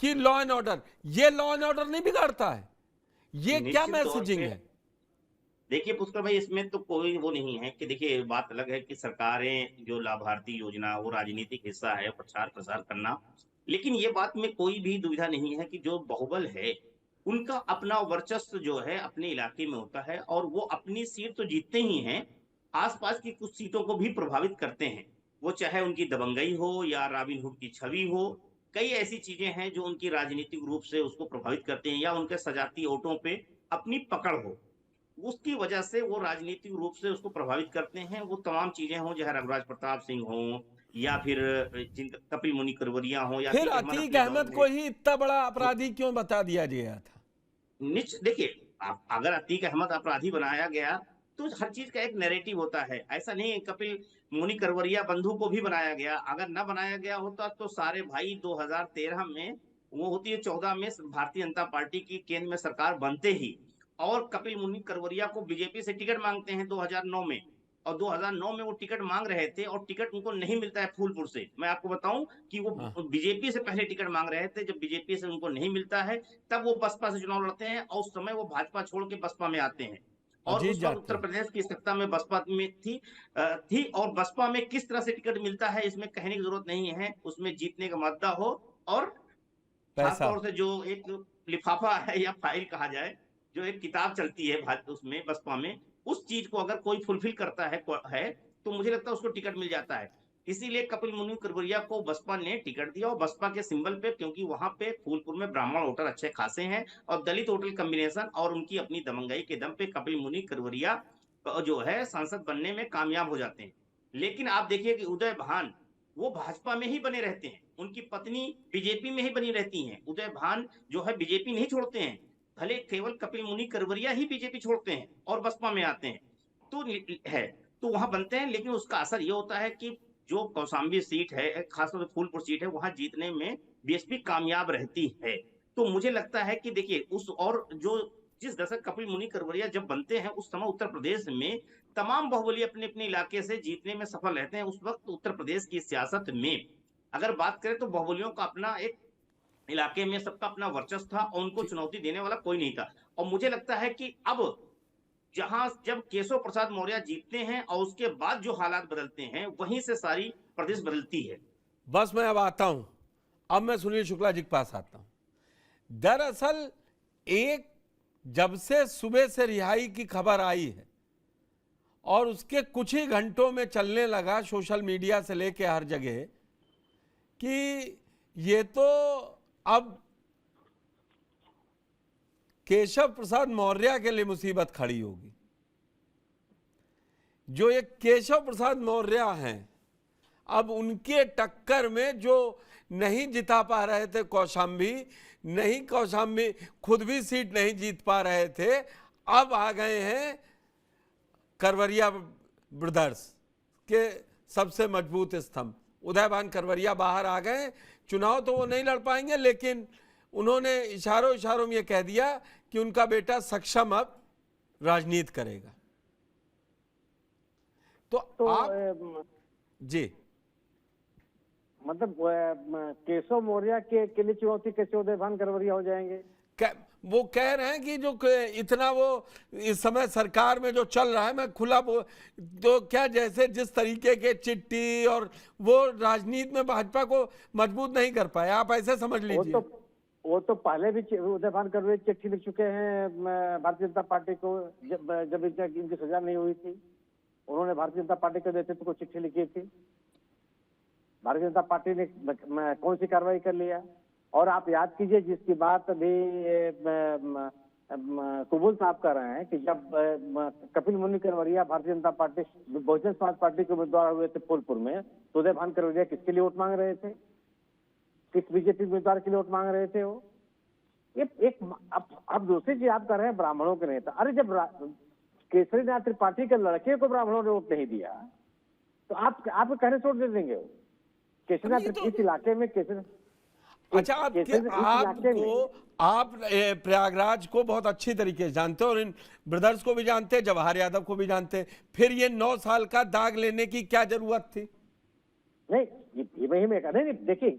A: कि लॉ एंड ऑर्डर, ये लॉ एंड ऑर्डर नहीं बिगाड़ता है? ये क्या मैसेजिंग है?
G: देखिए पुष्कर भाई, इसमें तो कोई वो नहीं है कि देखिए बात अलग है कि सरकारें जो लाभार्थी योजना वो राजनीतिक हिस्सा है, प्रचार प्रसार करना, लेकिन ये बात में कोई भी दुविधा नहीं है कि जो बाहुबल है उनका अपना वर्चस्व जो है अपने इलाके में होता है और वो अपनी सीट तो जीतते ही हैं, आसपास की कुछ सीटों को भी प्रभावित करते हैं। वो चाहे उनकी दबंगई हो या रॉबिनहुड की छवि हो, कई ऐसी चीजें हैं जो उनकी राजनीतिक रूप से उसको प्रभावित करते हैं, या उनके सजाती वोटों पे अपनी पकड़ हो, उसकी वजह से वो राजनीतिक रूप से उसको प्रभावित करते हैं। वो तमाम चीजें हो, चाहे रघुराज प्रताप सिंह हो या फिर कपिल मुनि करवरिया हो या
A: फिर अतीक अहमद को ही इतना बड़ा अपराधी क्यों बता दिया गया था?
G: देखिए, अगर अतीक अहमद अपराधी बनाया गया तो हर चीज का एक नैरेटिव होता है। ऐसा नहीं है कपिल मुनि करवरिया बंधु को भी बनाया गया, अगर न बनाया गया होता तो सारे भाई 2013 में, वो होती है 14 में भारतीय जनता पार्टी की केंद्र में सरकार बनते ही, और कपिल मुनि करवरिया को बीजेपी से टिकट मांगते हैं 2009 में, और 2009 में वो टिकट मांग रहे थे और टिकट उनको नहीं मिलता है फूलपुर से। मैं आपको बताऊं कि वो
A: हाँ,
G: बीजेपी से पहले टिकट मांग रहे थे, जब बीजेपी से उनको नहीं मिलता है तब वो बसपा से चुनाव लड़ते हैं, और उस समय वो भाजपा छोड़ के बसपा में आते हैं।
A: और
G: और
A: जीत
G: उस वक्त
A: जाते
G: उत्तर
A: हैं।
G: प्रदेश की सत्ता में बसपा में थी, और बसपा में किस तरह से टिकट मिलता है इसमें कहने की जरूरत नहीं है, उसमें जीतने का मुद्दा हो, और
A: पैसा।
G: खासतौर से जो एक लिफाफा है या फाइल कहा जाए, जो एक किताब चलती है उसमें बसपा में, उस चीज को अगर कोई फुलफिल करता है तो मुझे लगता है उसको टिकट मिल जाता है। इसीलिए कपिल मुनि करवरिया को बसपा ने टिकट दिया, और बसपा के सिंबल पे, क्योंकि वहां पे फूलपुर में ब्राह्मण वोटर अच्छे खासे हैं और दलित वोटर कम्बिनेशन और उनकी अपनी दमंगई के दम पे कपिल मुनि करवरिया जो है सांसद बनने में कामयाब हो जाते हैं। लेकिन आप देखिए कि उदय भान वो भाजपा में ही बने रहते हैं, उनकी पत्नी बीजेपी में ही बनी रहती हैं। उदय भान जो है बीजेपी नहीं छोड़ते हैं, भले केवल कपिल मुनि करवरिया ही बीजेपी छोड़ते हैं और बसपा में आते हैं, तो है, तो वहां बनते हैं। लेकिन उसका असर ये होता है कि जो कौशाम्बी सीट है, खासतौर से फूलपुर सीट है, वहां जीतने में बीएसपी कामयाब रहती है। तो मुझे लगता है कि देखिए उस और जो जिस दशक कपिल मुनि करवरिया जब बनते हैं उस समय उत्तर प्रदेश में तमाम बाहुबली अपने अपने इलाके से जीतने में सफल रहते हैं। उस वक्त उत्तर प्रदेश की सियासत में अगर बात करें तो बाहुबलियों का अपना एक इलाके में सबका अपना वर्चस्व था और उनको चुनौती देने वाला कोई नहीं था। और मुझे लगता है कि अब जहां जब केशव प्रसाद मौर्य जीतते हैं और उसके बाद जो हालात बदलते हैं, वहीं से सारी प्रदेश बदलती है।
A: बस मैं अब आता हूं, अब मैं सुनील शुक्ला जी के पास आता हूं। दरअसल एक जब से सुबह से रिहाई की खबर आई है और उसके कुछ ही घंटों में चलने लगा सोशल मीडिया से लेके हर जगह कि ये तो अब केशव प्रसाद मौर्य के लिए मुसीबत खड़ी होगी। जो ये केशव प्रसाद मौर्य हैं, अब उनके टक्कर में जो नहीं जिता पा रहे थे कौशाम्बी, खुद भी सीट नहीं जीत पा रहे थे, अब आ गए हैं करवरिया ब्रदर्स के सबसे मजबूत स्तंभ। उदयभान करवरिया बाहर आ गए। चुनाव तो वो नहीं लड़ पाएंगे, लेकिन उन्होंने इशारों में ये कह दिया कि उनका बेटा सक्षम अब राजनीति करेगा। तो आप जी,
E: मतलब केशव मौर्य के लिए चुनौती कैसे उदयभान करवरिया हो जाएंगे?
A: वो कह रहे हैं कि जो इतना वो इस समय सरकार में जो चल रहा है, मैं खुला तो क्या जैसे जिस तरीके के चिट्ठी और वो राजनीति में भाजपा को मजबूत नहीं कर पाए, आप ऐसे समझ लीजिए।
E: वो तो पहले भी उदयभान करवरिया चिट्ठी लिख चुके हैं भारतीय जनता पार्टी को, जब इनकी सजा नहीं हुई थी, उन्होंने भारतीय जनता पार्टी के नेतृत्व को चिट्ठी लिखी थी। भारतीय जनता पार्टी ने कौन सी कार्रवाई कर लिया? और आप याद कीजिए, जिसकी बात अभी कुबुल साहब कर रहे हैं कि जब कपिल मुनि करवरिया भारतीय जनता पार्टी बहुजन समाज पार्टी के उम्मीदवार हुए थे फूलपुर में, तो उदयभान करवरिया किसके लिए वोट मांग रहे थे? किस बीजेपी उम्मीदवार के लिए वोट मांग रहे थे वो? ये एक अब दूसरी चीज आप कर रहे हैं ब्राह्मणों के नेता। अरे जब केसरीनाथ त्रिपाठी के लड़के को ब्राह्मणों ने वोट नहीं दिया, तो आप कहने से वोट दे देंगे वो? केसरीनाथ इस इलाके में
A: अच्छा, आप प्रयागराज को बहुत अच्छी तरीके से जानते हैं और इन ब्रदर्स को भी जानते हैं, जवाहर यादव को भी जानते हैं, फिर ये 9 साल का दाग लेने की क्या जरूरत थी?
E: नहीं, ये वही मैं कह रहा हूं। देखिए,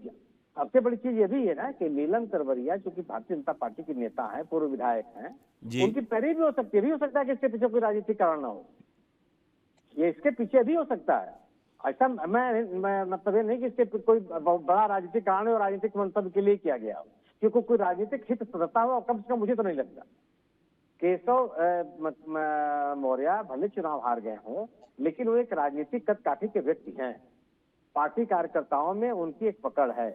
E: सबसे बड़ी चीज ये भी है ना कि नीलम करवरिया जो कि भारतीय जनता पार्टी के नेता हैं, पूर्व विधायक हैं, उनकी पैरवी भी हो सकती है, भी हो सकता है कि इसके पीछे कोई राजनीतिक कारण ना हो, ये इसके पीछे भी हो सकता है। ऐसा मैं मतलब ये नहीं कि इसके कोई बड़ा राजनीतिक कारण है और राजनीतिक मंतव्य के लिए किया गया हो, क्योंकि कोई राजनीतिक हित सदता हो, कम से कम मुझे तो नहीं लगता। केशव मौर्य भले चुनाव हार गए हों, लेकिन वो एक राजनीतिक कद काठी के व्यक्ति हैं। पार्टी कार्यकर्ताओं में उनकी एक पकड़ है।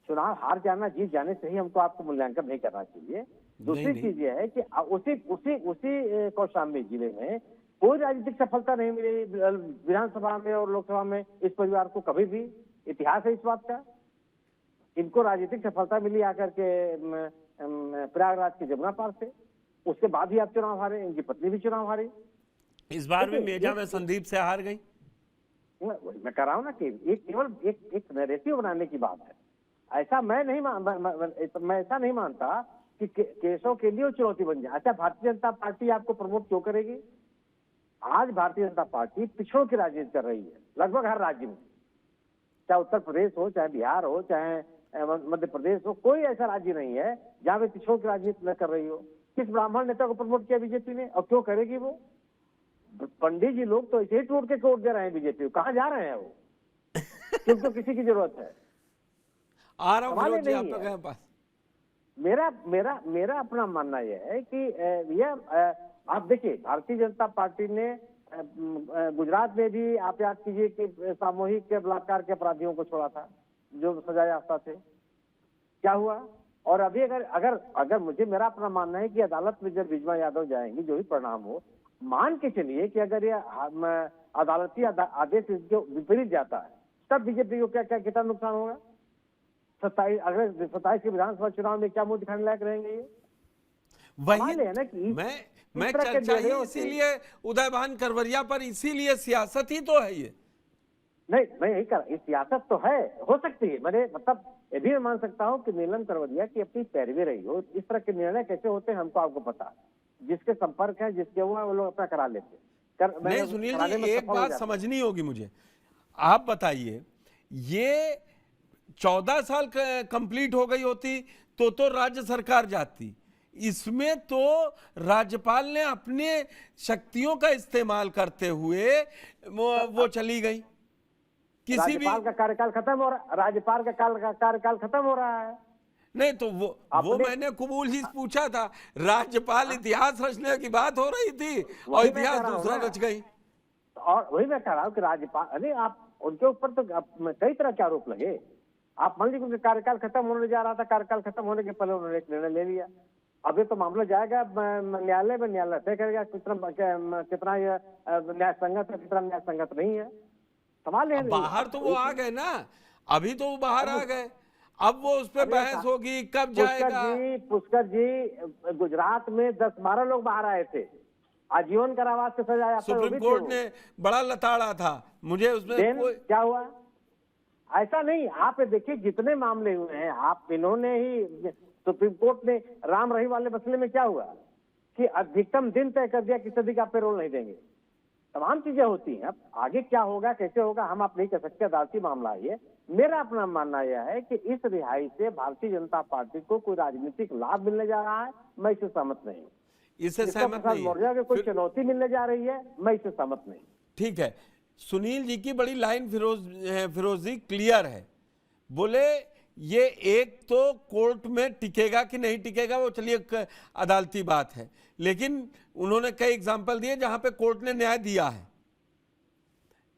E: चुनाव हार जाना, जीत जाने से ही हमको आपको मूल्यांकन नहीं करना चाहिए। दूसरी चीज ये है कि उसी कौशाम्बी जिले में कोई राजनीतिक सफलता नहीं मिली विधानसभा में और लोकसभा में इस परिवार को कभी भी। इतिहास है इस बात का। इनको राजनीतिक सफलता मिली आकर के प्रयागराज के जमुना पार से, उसके बाद ही आप चुनाव हारे, इनकी पत्नी भी चुनाव हारी।
A: इस बार भी
E: देखिए,
A: मेजा में संदीप से हार गई।
E: मैं कह रहा हूं ना कि ये केवल एक नैरेटिव बनाने की बात है। ऐसा मैं नहीं मैं ऐसा नहीं मानता कि केशव के लिए वो चुनौती बन जाए। अच्छा, भारतीय जनता पार्टी आपको प्रमोट क्यों करेगी? आज भारतीय जनता पार्टी पिछड़ों की राजनीति कर रही है लगभग हर राज्य में, चाहे उत्तर प्रदेश हो, चाहे बिहार हो, चाहे मध्य प्रदेश हो, कोई ऐसा राज्य नहीं है जहां पे पिछड़ों की राजनीति न कर रही हो। किस ब्राह्मण नेता को प्रमोट किया बीजेपी ने और क्यों करेगी वो? पंडित जी लोग तो ऐसे ही टूट के वोट दे रहे हैं बीजेपी को, कहाँ जा रहे हैं वो? क्योंकि किसी की जरूरत है।
A: आ रहा हूं
E: सवाल
A: फिरोज जी
E: नहीं
A: आपके
E: है।
A: पास।
E: मेरा अपना मानना यह है कि आप देखिए, भारतीय जनता पार्टी ने गुजरात में भी आप याद कीजिए कि सामूहिक बलात्कार के अपराधियों को छोड़ा था जो सजा याफ्ता थे। क्या हुआ? और अभी अगर मुझे, मेरा अपना मानना है कि अदालत में जब विजया यादव जाएंगी, जो भी परिणाम हो, मान के चलिए कि अगर ये अदालती आदेश जो विपरीत जाता है, तब बीजेपी को क्या कितना नुकसान होगा? 27 के विधानसभा चुनाव में क्या मुंह दिखाने लायक रहेंगे ये?
A: वही
E: है ना कि
A: मैं
E: इस तरह के
A: चर्चा ही
E: निर्णयों
A: इसीलिए उदयभान करवरिया पर, इसीलिए सियासत ही तो है ये।
E: नहीं, मैं यही कर, इस सियासत तो है, हो सकती है। मैंने मतलब ये भी मैं मान सकता हूँ कि नीलम करवरिया की अपनी पैरवी रही हो। इस तरह के निर्णय कैसे होते हैं हमको आपको पता है, जिसके संपर्क है, जिसके हुआ वो लोग अपना करा लेते हैं।
A: नहीं सुनील जी, एक बात समझनी होगी मुझे, आप बताइए, ये 14 साल कंप्लीट हो गई होती तो राज्य सरकार जाती। इसमें तो राज्यपाल ने अपने शक्तियों का इस्तेमाल करते हुए वो चली गई। किसी भी
E: राज्यपाल का कार्यकाल खत्म हो रहा, राज्यपाल का कार्यकाल खत्म हो रहा है।
A: नहीं तो वो मैंने कबूल ही पूछा था। राज्यपाल इतिहास रचने की बात हो रही थी और इतिहास दूसरा रच गई।
E: और वही मैं कह रहा हूँ कि राज्यपाल, अरे आप उनके ऊपर तो कई तरह के आरोप लगे। आप मान लीजिए उनका कार्यकाल खत्म होने जा रहा था, कार्यकाल खत्म होने के पहले उन्होंने एक निर्णय ले लिया। अब ये तो मामला जाएगा न्यायालय में, न्यायालय तय करेगा कितना ये न्याय संगत है, कितना न्याय संगत नहीं है। सवाल है
A: बाहर तो वो आ गए ना, अभी तो वो बाहर आ गए, अब वो उस पर बहस होगी कब जाएगा।
E: पुष्कर जी गुजरात में 10-12 लोग बाहर आए थे, आजीवन कारावास की सजा।
A: सुप्रीम कोर्ट ने बड़ा लताड़ा था, मुझे उसमें
E: क्या हुआ? ऐसा नहीं, आप देखिए जितने मामले हुए हैं, आप इन्होंने ही, सुप्रीम कोर्ट ने राम रही वाले मसले में क्या हुआ कि अधिकतम दिन तय कर दिया कि सदी का पेरोल नहीं देंगे। तमाम चीजें होती हैं। अब आगे क्या होगा, कैसे होगा, हम आप नहीं कह सकते, अदालती मामला है ये। मेरा अपना मानना यह है कि इस रिहाई से भारतीय जनता पार्टी को कोई राजनीतिक लाभ मिलने जा रहा है, मैं इससे सहमत नहीं हूँ।
A: इससे सहमत नहीं
E: मौर्य को कोई चुनौती मिलने जा रही है, मैं इससे सहमत नहीं।
A: ठीक है, सुनील जी की बड़ी लाइन फिरोजी क्लियर है। बोले ये एक तो कोर्ट में टिकेगा कि नहीं टिकेगा वो चलिए अदालती बात है, लेकिन उन्होंने कई एग्जाम्पल दिए जहां पे कोर्ट ने न्याय दिया है।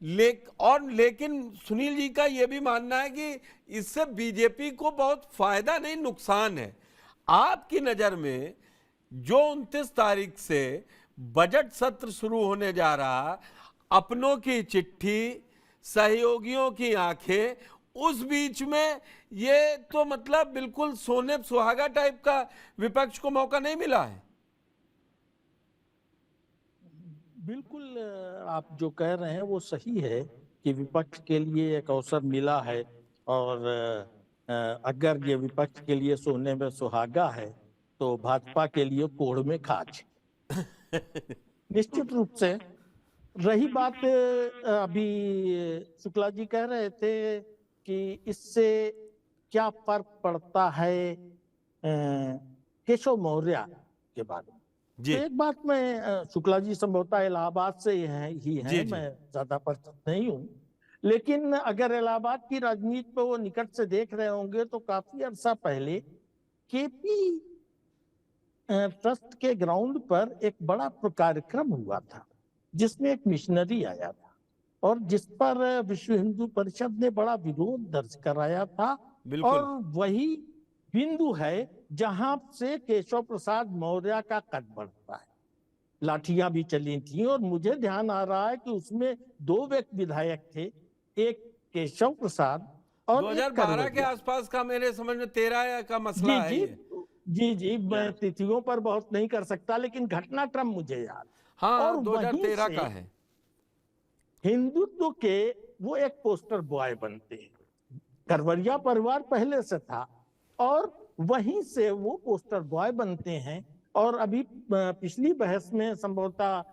A: लेकिन सुनील जी का यह भी मानना है कि इससे बीजेपी को बहुत फायदा नहीं नुकसान है। आपकी नजर में जो 29 तारीख से बजट सत्र शुरू होने जा रहा, अपनों की चिट्ठी, सहयोगियों की आंखें, उस बीच में ये तो मतलब बिल्कुल सोने सुहागा टाइप का विपक्ष को मौका नहीं मिला है।
F: बिल्कुल आप जो कह रहे हैं वो सही है कि विपक्ष के लिए एक अवसर मिला है, और अगर ये विपक्ष के लिए सोने में सुहागा है तो भाजपा के लिए कोढ़ में खाज। निश्चित रूप से। रही बात, अभी शुक्ला जी कह रहे थे कि इससे क्या फर्क पड़ता है केशव मौर्य के बारे में। तो एक बात मैं, शुक्ला जी संभवतः इलाहाबाद से ही हैं, मैं ज्यादा परिचित नहीं हूँ, लेकिन अगर इलाहाबाद की राजनीति पे वो निकट से देख रहे होंगे तो काफी अरसा पहले केपी ट्रस्ट के ग्राउंड पर एक बड़ा कार्यक्रम हुआ था जिसमें एक मिशनरी आया था और जिस पर विश्व हिंदू परिषद ने बड़ा विरोध दर्ज कराया था। और वही बिंदु है जहां से केशव प्रसाद मौर्य का कद बढ़ता है। लाठियां भी चली थी और मुझे ध्यान आ रहा है कि उसमें 2 विधायक थे, एक केशव प्रसाद और
A: 2012 के आसपास का, मेरे समझ में 13 का मसला है।
F: जी, मैं तिथियों पर बहुत नहीं कर सकता, लेकिन घटनाक्रम मुझे याद।
A: हाँ,
F: और
A: 2013
F: वहीं
A: का
F: से
A: है।
F: हिंदुत्व के वो एक पोस्टर बॉय बनते हैं। करवरिया परिवार पहले से था और वहीं से वो पोस्टर बॉय बनते हैं। और अभी पिछली बहस में संभवतः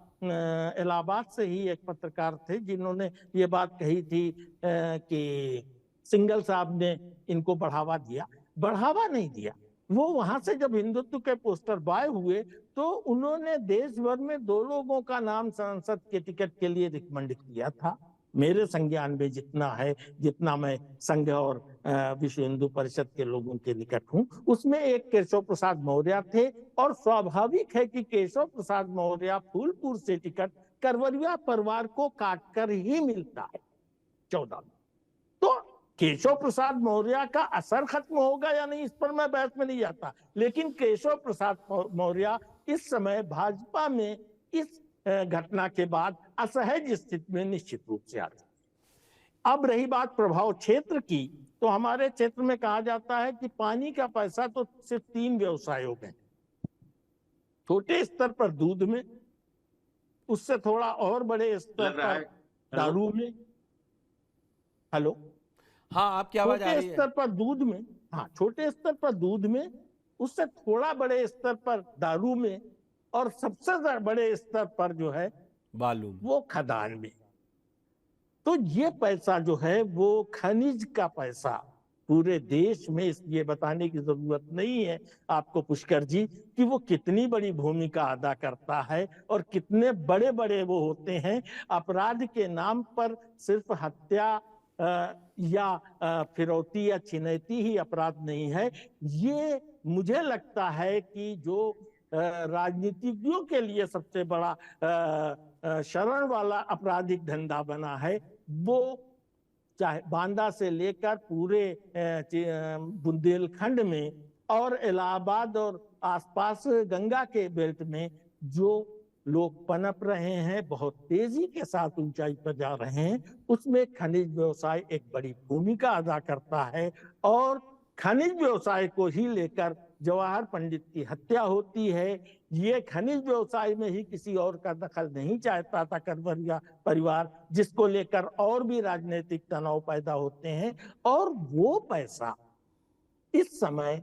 F: इलाहाबाद से ही एक पत्रकार थे जिन्होंने ये बात कही थी कि सिंगल साहब ने इनको बढ़ावा दिया। बढ़ावा नहीं दिया, वो वहां से जब हिंदुत्व के पोस्टर बॉय हुए तो उन्होंने देश भर में 2 लोगों का नाम संसद के टिकट के लिए रिकमेंड किया था। मेरे संज्ञान में जितना है, जितना मैं संघ और विश्व हिंदू परिषद के लोगों के निकट हूं, उसमें एक केशव प्रसाद मौर्य थे। और स्वाभाविक है कि केशव प्रसाद मौर्य फूलपुर से टिकट करवरिया परिवार को काटकर ही मिलता है 14 में। तो केशव प्रसाद मौर्य का असर खत्म होगा या नहीं, इस पर मैं बहस में नहीं जाता, लेकिन केशव प्रसाद मौर्य इस समय भाजपा में इस घटना के बाद असहज स्थिति में निश्चित रूप से आते। अब रही बात प्रभाव क्षेत्र की, तो हमारे क्षेत्र में कहा जाता है कि पानी का पैसा तो सिर्फ 3 व्यवसायों में, छोटे स्तर पर दूध में, उससे थोड़ा और बड़े स्तर पर दारू में। हेलो,
A: हाँ, आपकी आवाज आ
F: छोटे
A: रही है।
F: स्तर पर दूध में, हाँ, छोटे स्तर पर दूध में, उससे थोड़ा बड़े स्तर पर दारू में, और सबसे बड़े स्तर पर जो है
A: बालू में।
F: वो खदान में। तो ये पैसा जो है वो खनिज का पैसा पूरे देश में, इसलिए बताने की जरूरत नहीं है आपको पुष्कर जी कि वो कितनी बड़ी भूमिका अदा करता है और कितने बड़े बड़े वो होते हैं। अपराध के नाम पर सिर्फ हत्या या फिरौती या छिनैती ही अपराध नहीं है। ये मुझे लगता है कि जो राजनीतिज्ञों के लिए सबसे बड़ा शरण वाला आपराधिक धंधा बना है, वो चाहे बांदा से लेकर पूरे बुंदेलखंड में और इलाहाबाद और आसपास गंगा के बेल्ट में जो लोग पनप रहे हैं, बहुत तेजी के साथ ऊंचाई पर जा रहे हैं, उसमें खनिज व्यवसाय एक बड़ी भूमिका अदा करता है। और खनिज व्यवसाय को ही लेकर जवाहर पंडित की हत्या होती है। ये खनिज व्यवसाय में ही किसी और का दखल नहीं चाहता था करवरिया परिवार, जिसको लेकर और भी राजनीतिक तनाव पैदा होते हैं। और वो पैसा इस समय,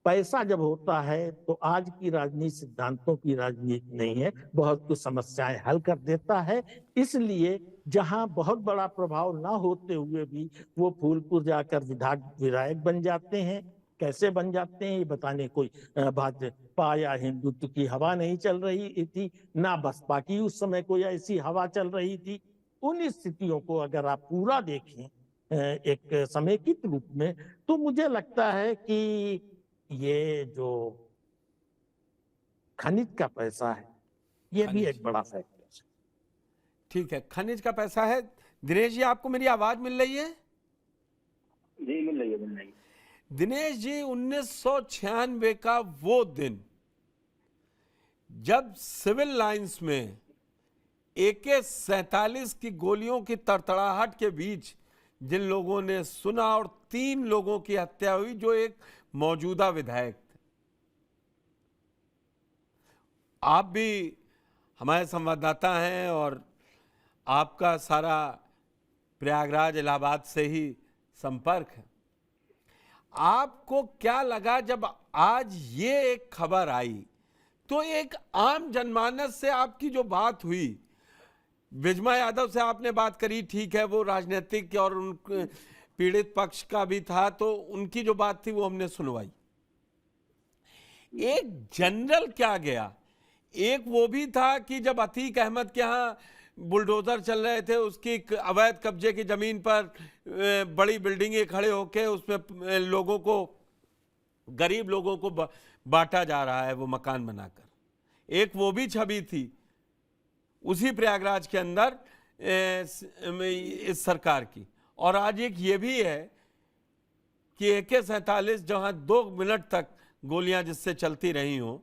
F: पैसा जब होता है तो आज की राजनीति सिद्धांतों की राजनीति नहीं है, बहुत कुछ समस्याएं हल कर देता है। इसलिए जहां बहुत बड़ा प्रभाव ना होते हुए भी वो फूलपुर जाकर विधायक बन जाते हैं। कैसे बन जाते हैं ये बताने कोई भाजपा या हिंदुत्व की हवा नहीं चल रही थी, ना बसपा की उस समय कोई ऐसी हवा चल रही थी। उन स्थितियों को अगर आप पूरा देखें एक समेकित रूप में, तो मुझे लगता है कि ये जो खनिज का पैसा है ये भी एक बड़ा फैक्टर है।
A: ठीक है, खनिज का पैसा है। दिनेश जी, आपको मेरी आवाज मिल रही है?
H: जी मिल रही है।
A: दिनेश जी, 1996 का वो दिन जब सिविल लाइंस में AK-47 की गोलियों की तड़तड़ाहट के बीच जिन लोगों ने सुना और 3 लोगों की हत्या हुई जो एक मौजूदा विधायक थे। आप भी हमारे संवाददाता हैं और आपका सारा प्रयागराज इलाहाबाद से ही संपर्क है। आपको क्या लगा जब आज ये एक खबर आई? तो एक आम जनमानस से आपकी जो बात हुई, विजमा यादव से आपने बात करी, ठीक है, वो राजनीतिक और उन पीड़ित पक्ष का भी था, तो उनकी जो बात थी वो हमने सुनवाई। एक जनरल क्या गया, एक वो भी था कि जब अतीक अहमद के यहाँ बुलडोजर चल रहे थे, उसकी अवैध कब्जे की जमीन पर बड़ी बिल्डिंगें खड़े होके उसमें लोगों को, गरीब लोगों को बांटा जा रहा है वो मकान बनाकर। एक वो भी छवि थी उसी प्रयागराज के अंदर इस सरकार की। और आज एक ये भी है कि AK-47 जहां 2 मिनट तक गोलियां जिससे चलती रही हों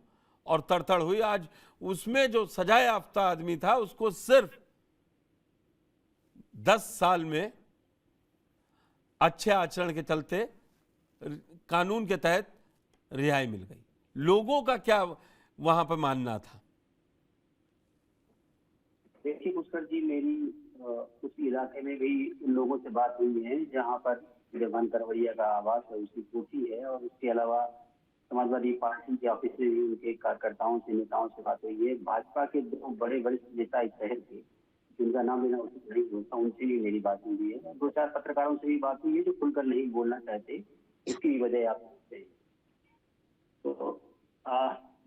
A: और तड़तड़ हुई, आज उसमें जो सजा याफ्ता आदमी था उसको सिर्फ 10 साल में अच्छे आचरण के चलते कानून के तहत रिहाई मिल गई। लोगों का क्या वहां पर मानना था?
H: पुष्कर जी, मेरी उस इलाके में भी उन लोगों से बात हुई है जहाँ पर उदयभान करवरिया का आवास है, उसकी कोठी है, और उसके अलावा समाजवादी पार्टी के ऑफिस में भी उनके कार्यकर्ताओं से, नेताओं से बात हुई है। भाजपा के 2 बड़े वरिष्ठ नेता इस शहर के, जिनका नाम लेना उचित नहीं होता, उनसे भी मेरी बात हुई है। 2-4 पत्रकारों से भी बात हुई है जो खुलकर नहीं बोलना चाहते, इसकी भी वजह आप सकते हैं। तो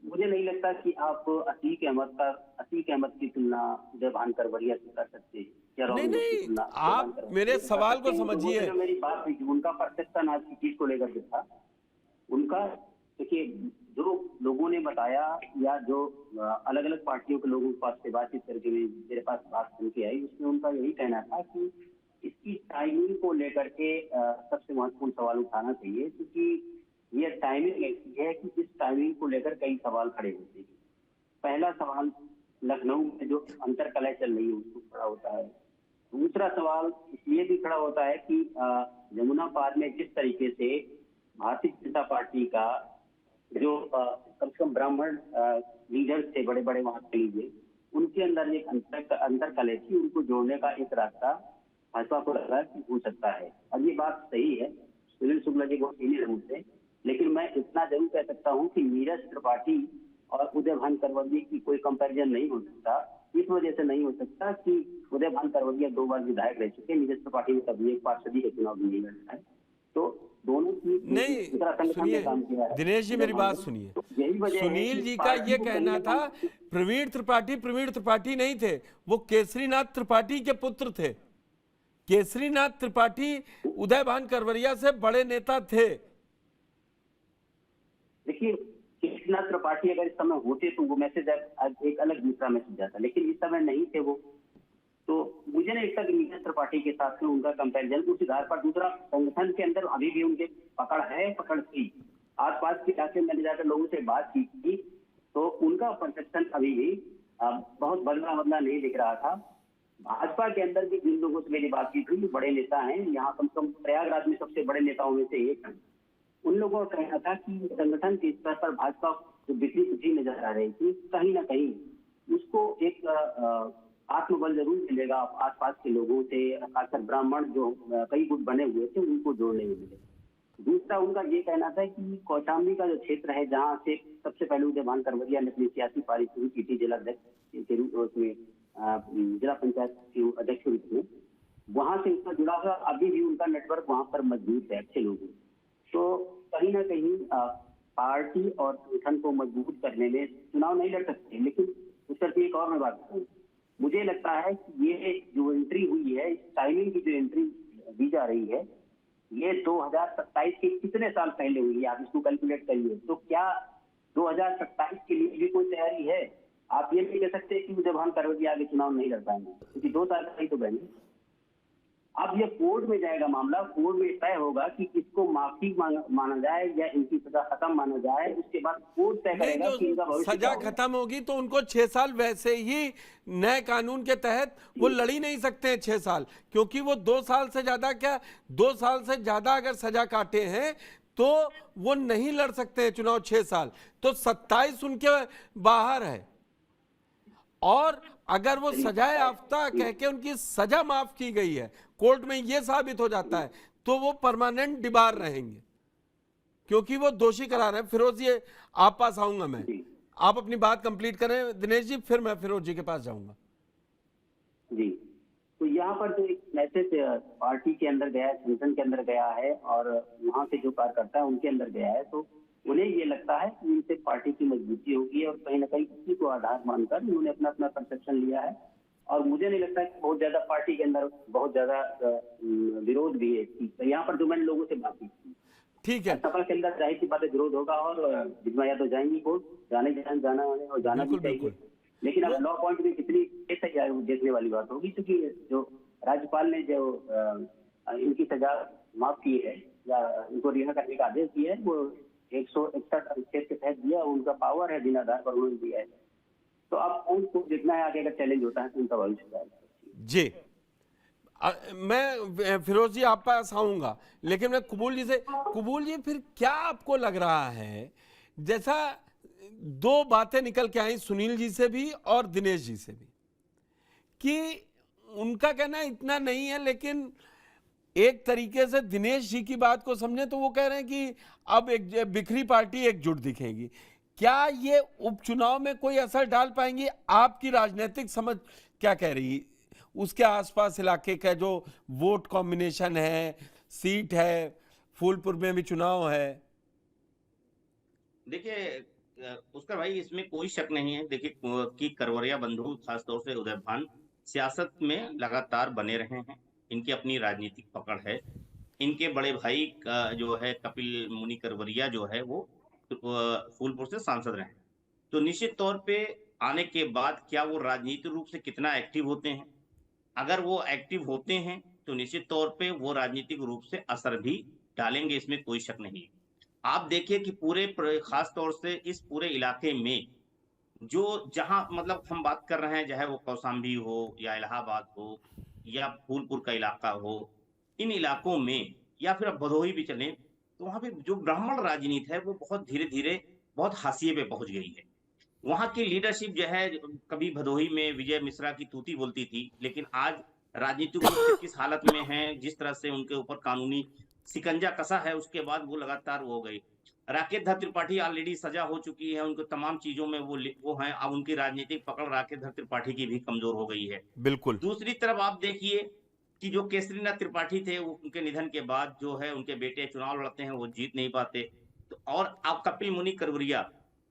H: मुझे नहीं लगता कि आप अतीक अहमद की तुलना उदयभान करवरिया से कर सकते हैं।
A: नहीं, आप मेरे सवाल को समझिए।
H: मेरी बात हुई, उनका परसेप्शन आज की चीज को लेकर के था। उनका देखिए, जो लोगों ने बताया या जो अलग अलग पार्टियों के लोगों के पास से बातचीत करके मेरे पास बात सुन के आई, उसमें उनका यही कहना था कि इसकी टाइमिंग को लेकर के सबसे महत्वपूर्ण सवाल उठाना चाहिए, क्योंकि ये टाइमिंग ऐसी है कि इस टाइमिंग को लेकर कई सवाल खड़े होते हैं। पहला सवाल, लखनऊ में जो अंतर कलह चल रही है उसको खड़ा होता है। दूसरा सवाल इसलिए भी खड़ा होता है कि यमुना पार में जिस तरीके से भारतीय जनता पार्टी का जो कम से कम ब्राह्मण लीडर्स थे, बड़े बड़े वहां के लीडर, उनके अंदर एक अंतर कलह थी, उनको जोड़ने का एक रास्ता भाजपा को लगा कि हो सकता है। और ये बात सही है, सुनील शुक्ला जी बहुत सीनियर मुझसे, लेकिन मैं इतना जरूर कह सकता हूँ कि नीरज त्रिपाठी और उदयभान करवरिया की कोई कंपैरिजन नहीं हो सकता। इस वजह से नहीं हो सकता कि उदयभान करवरिया 2 बार विधायक रह चुके, नीरज त्रिपाठी ने कभी एक पार्षद का चुनाव भी नहीं लड़ा है। तो दोनों की
A: नहीं, सुनिए दिनेश जी, मेरी बात सुनिए। सुनील जी का ये कहना था प्रवीण त्रिपाठी नहीं थे, वो केसरीनाथ त्रिपाठी के पुत्र थे। केसरीनाथ त्रिपाठी उदयभान करवरिया से बड़े नेता थे।
H: देखिए, केसरीनाथ त्रिपाठी अगर इस समय होते तो वो मैसेज एक अलग दूसरा मैसेज आता, लेकिन इस समय नहीं थे वो। तो मुझे नहीं लगता कि नीरज त्रिपाठी के साथ में उनका कंपैरिजन उस आधार पर। दूसरा, संगठन के अंदर अभी भी उनके पकड़ थी। आसपास के इलाके में मैंने जाकर लोगों से बात की थी, तो उनका परसेप्शन अभी भी बहुत बदला नहीं दिख रहा था। भाजपा के अंदर भी जिन लोगों से मेरी बातचीत हुई, बड़े नेता हैं, यहाँ कम से कम प्रयागराज में सबसे बड़े नेताओं में से एक है। उन लोगों का कहना था कि संगठन के स्तर पर भाजपा जो बिखरी कुचली नजर आ रही थी, कहीं ना कहीं उसको एक आत्मबल जरूर मिलेगा आसपास के लोगों से, खासकर ब्राह्मण जो कई गुट बने हुए थे उनको जोड़ने में मिलेगा। दूसरा, उनका ये कहना था कि कौशाम्बी का जो क्षेत्र है, जहाँ से सबसे पहले उदयभान करवरिया ने अपनी सियासी पारी शुरू की थी जिलाध्यक्ष के रूप में, जिला पंचायत के अध्यक्ष के रूप में, वहां से उसका जुड़ा हुआ अभी भी उनका नेटवर्क वहां पर मजबूत है, अच्छे लोग। तो कहीं ना कहीं पार्टी और संगठन को मजबूत करने में चुनाव नहीं लड़ सकते। लेकिन उस पर एक और मैं बात करूँ, मुझे लगता है कि ये जो एंट्री हुई है, इस टाइमिंग की जो एंट्री दी जा रही है, ये 2027 के कितने साल पहले हुई है, आप इसको कैलकुलेट करिए। तो क्या 2027 के लिए भी कोई तैयारी है? आप ये नहीं कह सकते कि उदयभान करवरिया आगे चुनाव नहीं लड़ पाएंगे, क्योंकि 2 साल का ही तो बने। अब ये कोर्ट में जाएगा मामला, कोर्ट में तय होगा कि इसको माफी माना जाए या इनकी सजा खत्म माना जाए। उसके बाद कोर्ट तय करेगा कि इनका भविष्य
A: सजा खत्म होगी तो उनको 6 साल वैसे ही नए कानून के तहत वो लड़ ही नहीं सकते हैं 6 साल, क्योंकि वो 2 साल से ज्यादा 2 साल से ज्यादा अगर सजा काटे हैं तो वो नहीं लड़ सकते हैं चुनाव 6 साल। तो 27 उनके बाहर है, और अगर वो सजाए याफ्ता कह के उनकी सजा माफ की गई है, कोर्ट में ये साबित हो जाता है, तो वो परमानेंट डिबार रहेंगे, क्योंकि वो दोषी करार है। फिरोज जी, आप पास आऊंगा मैं, आप अपनी बात कंप्लीट करें दिनेश जी, फिर मैं फिरोज जी के पास जाऊंगा।
H: जी, तो यहाँ पर जो एक मैसेज पार्टी के अंदर गया है, संगठन के अंदर गया है, और वहाँ के जो कार्यकर्ता है उनके अंदर गया है, तो उन्हें ये लगता है कि इनसे पार्टी की मजबूती होगी, और कहीं ना कहीं इसी को आधार मानकर उन्होंने अपना परसेप्शन लिया है। और मुझे नहीं लगता कि बहुत ज्यादा पार्टी के अंदर बहुत ज्यादा विरोध भी है। तो यहाँ पर जो मैंने लोगों से बात की,
A: ठीक है,
H: सभा के अंदर जाहिर सी बात है विरोध होगा, और जितना या तो जाएंगी कोर्ट, जाना भी चाहिए। लेकिन अब लॉ पॉइंट में कितनी सही है वो देखने वाली बात होगी, क्योंकि जो राज्यपाल ने जो इनकी सजा माफ की है या इनको रिहा करने का आदेश दिया है, वो 161 अनुच्छेद के तहत दिया, उनका पावर है, बिना आधार पर उन्होंने दिया है। तो अब उनको जितना है आगे अगर चैलेंज होता है तो उनका भविष्य
A: जी। मैं फिरोज जी आप पास आऊंगा, लेकिन मैं कुबूल जी फिर क्या आपको लग रहा है, जैसा 2 बातें निकल के आई सुनील जी से भी और दिनेश जी से भी, कि उनका कहना इतना नहीं है, लेकिन एक तरीके से दिनेश जी की बात को समझे तो वो कह रहे हैं कि अब एक बिखरी पार्टी एकजुट दिखेगी। क्या ये उपचुनाव में कोई असर डाल पाएंगी? आपकी राजनीतिक समझ क्या कह रही? उसके आसपास इलाके का जो वोट कॉम्बिनेशन है, सीट है, फूलपुर में भी चुनाव है।
G: देखिए उसका भाई इसमें कोई शक नहीं है। देखिए कि करवरिया बंधु खासतौर से उदय भान सियासत में लगातार बने रहे हैं। इनकी अपनी राजनीतिक पकड़ है। इनके बड़े भाई का जो है कपिल मुनि करवरिया जो है वो फूलपुर से सांसद रहे। तो निश्चित तौर पे आने के बाद क्या वो राजनीतिक रूप से कितना एक्टिव होते हैं? अगर वो एक्टिव होते हैं तो निश्चित तौर पे वो राजनीतिक रूप से असर भी डालेंगे, इसमें कोई शक नहीं है। आप देखिए कि खास तौर से इस पूरे इलाके में जो जहां मतलब हम बात कर रहे हैं, चाहे वो कौशाम्बी हो या इलाहाबाद हो या फूलपुर का इलाका हो, इन इलाकों में या फिर अब भदोही भी चले तो वहां पे जो ब्राह्मण राजनीति है वो बहुत धीरे धीरे बहुत हाशिए पे पहुंच गई है। वहां की लीडरशिप जो है, कभी भदोही में विजय मिश्रा की तूती बोलती थी, लेकिन आज राजनीतिक रूप से किस हालत में है, जिस तरह से उनके ऊपर कानूनी सिकंजा कसा है, उसके बाद वो लगातार वो हो गई। राकेश धर त्रिपाठी ऑलरेडी सजा हो चुकी है, उनको तमाम चीजों में वो हैं। अब उनकी राजनीतिक पकड़ राकेश धर त्रिपाठी की भी कमजोर हो गई है।
A: बिल्कुल।
G: दूसरी तरफ आप देखिए कि जो केसरीनाथ त्रिपाठी थे, वो उनके निधन के बाद जो है उनके बेटे चुनाव लड़ते हैं, वो जीत नहीं पाते। तो और आप कपिल मुनि करवरिया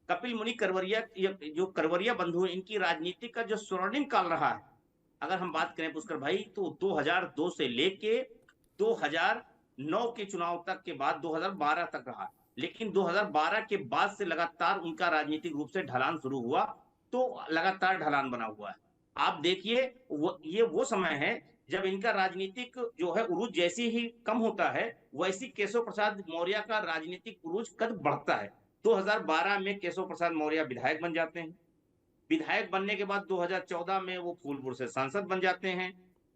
G: जो करवरिया बंधु, इनकी राजनीति का जो स्वर्णिम काल रहा है, अगर हम बात करें पुष्कर भाई, तो 2002 से लेके 2009 के चुनाव तक के बाद 2012 तक रहा। लेकिन 2012 के बाद से लगातार उनका राजनीतिक रूप से ढलान शुरू हुआ, तो लगातार ढलान बना हुआ है। आप देखिए ये वो समय है जब इनका राजनीतिक जो है उरूज जैसी ही कम होता है, वैसी केशव प्रसाद मौर्य का राजनीतिक उरूज कद बढ़ता है। 2012 में केशव प्रसाद मौर्य विधायक बन जाते हैं। विधायक बनने के बाद 2014 में वो फूलपुर से सांसद बन जाते हैं,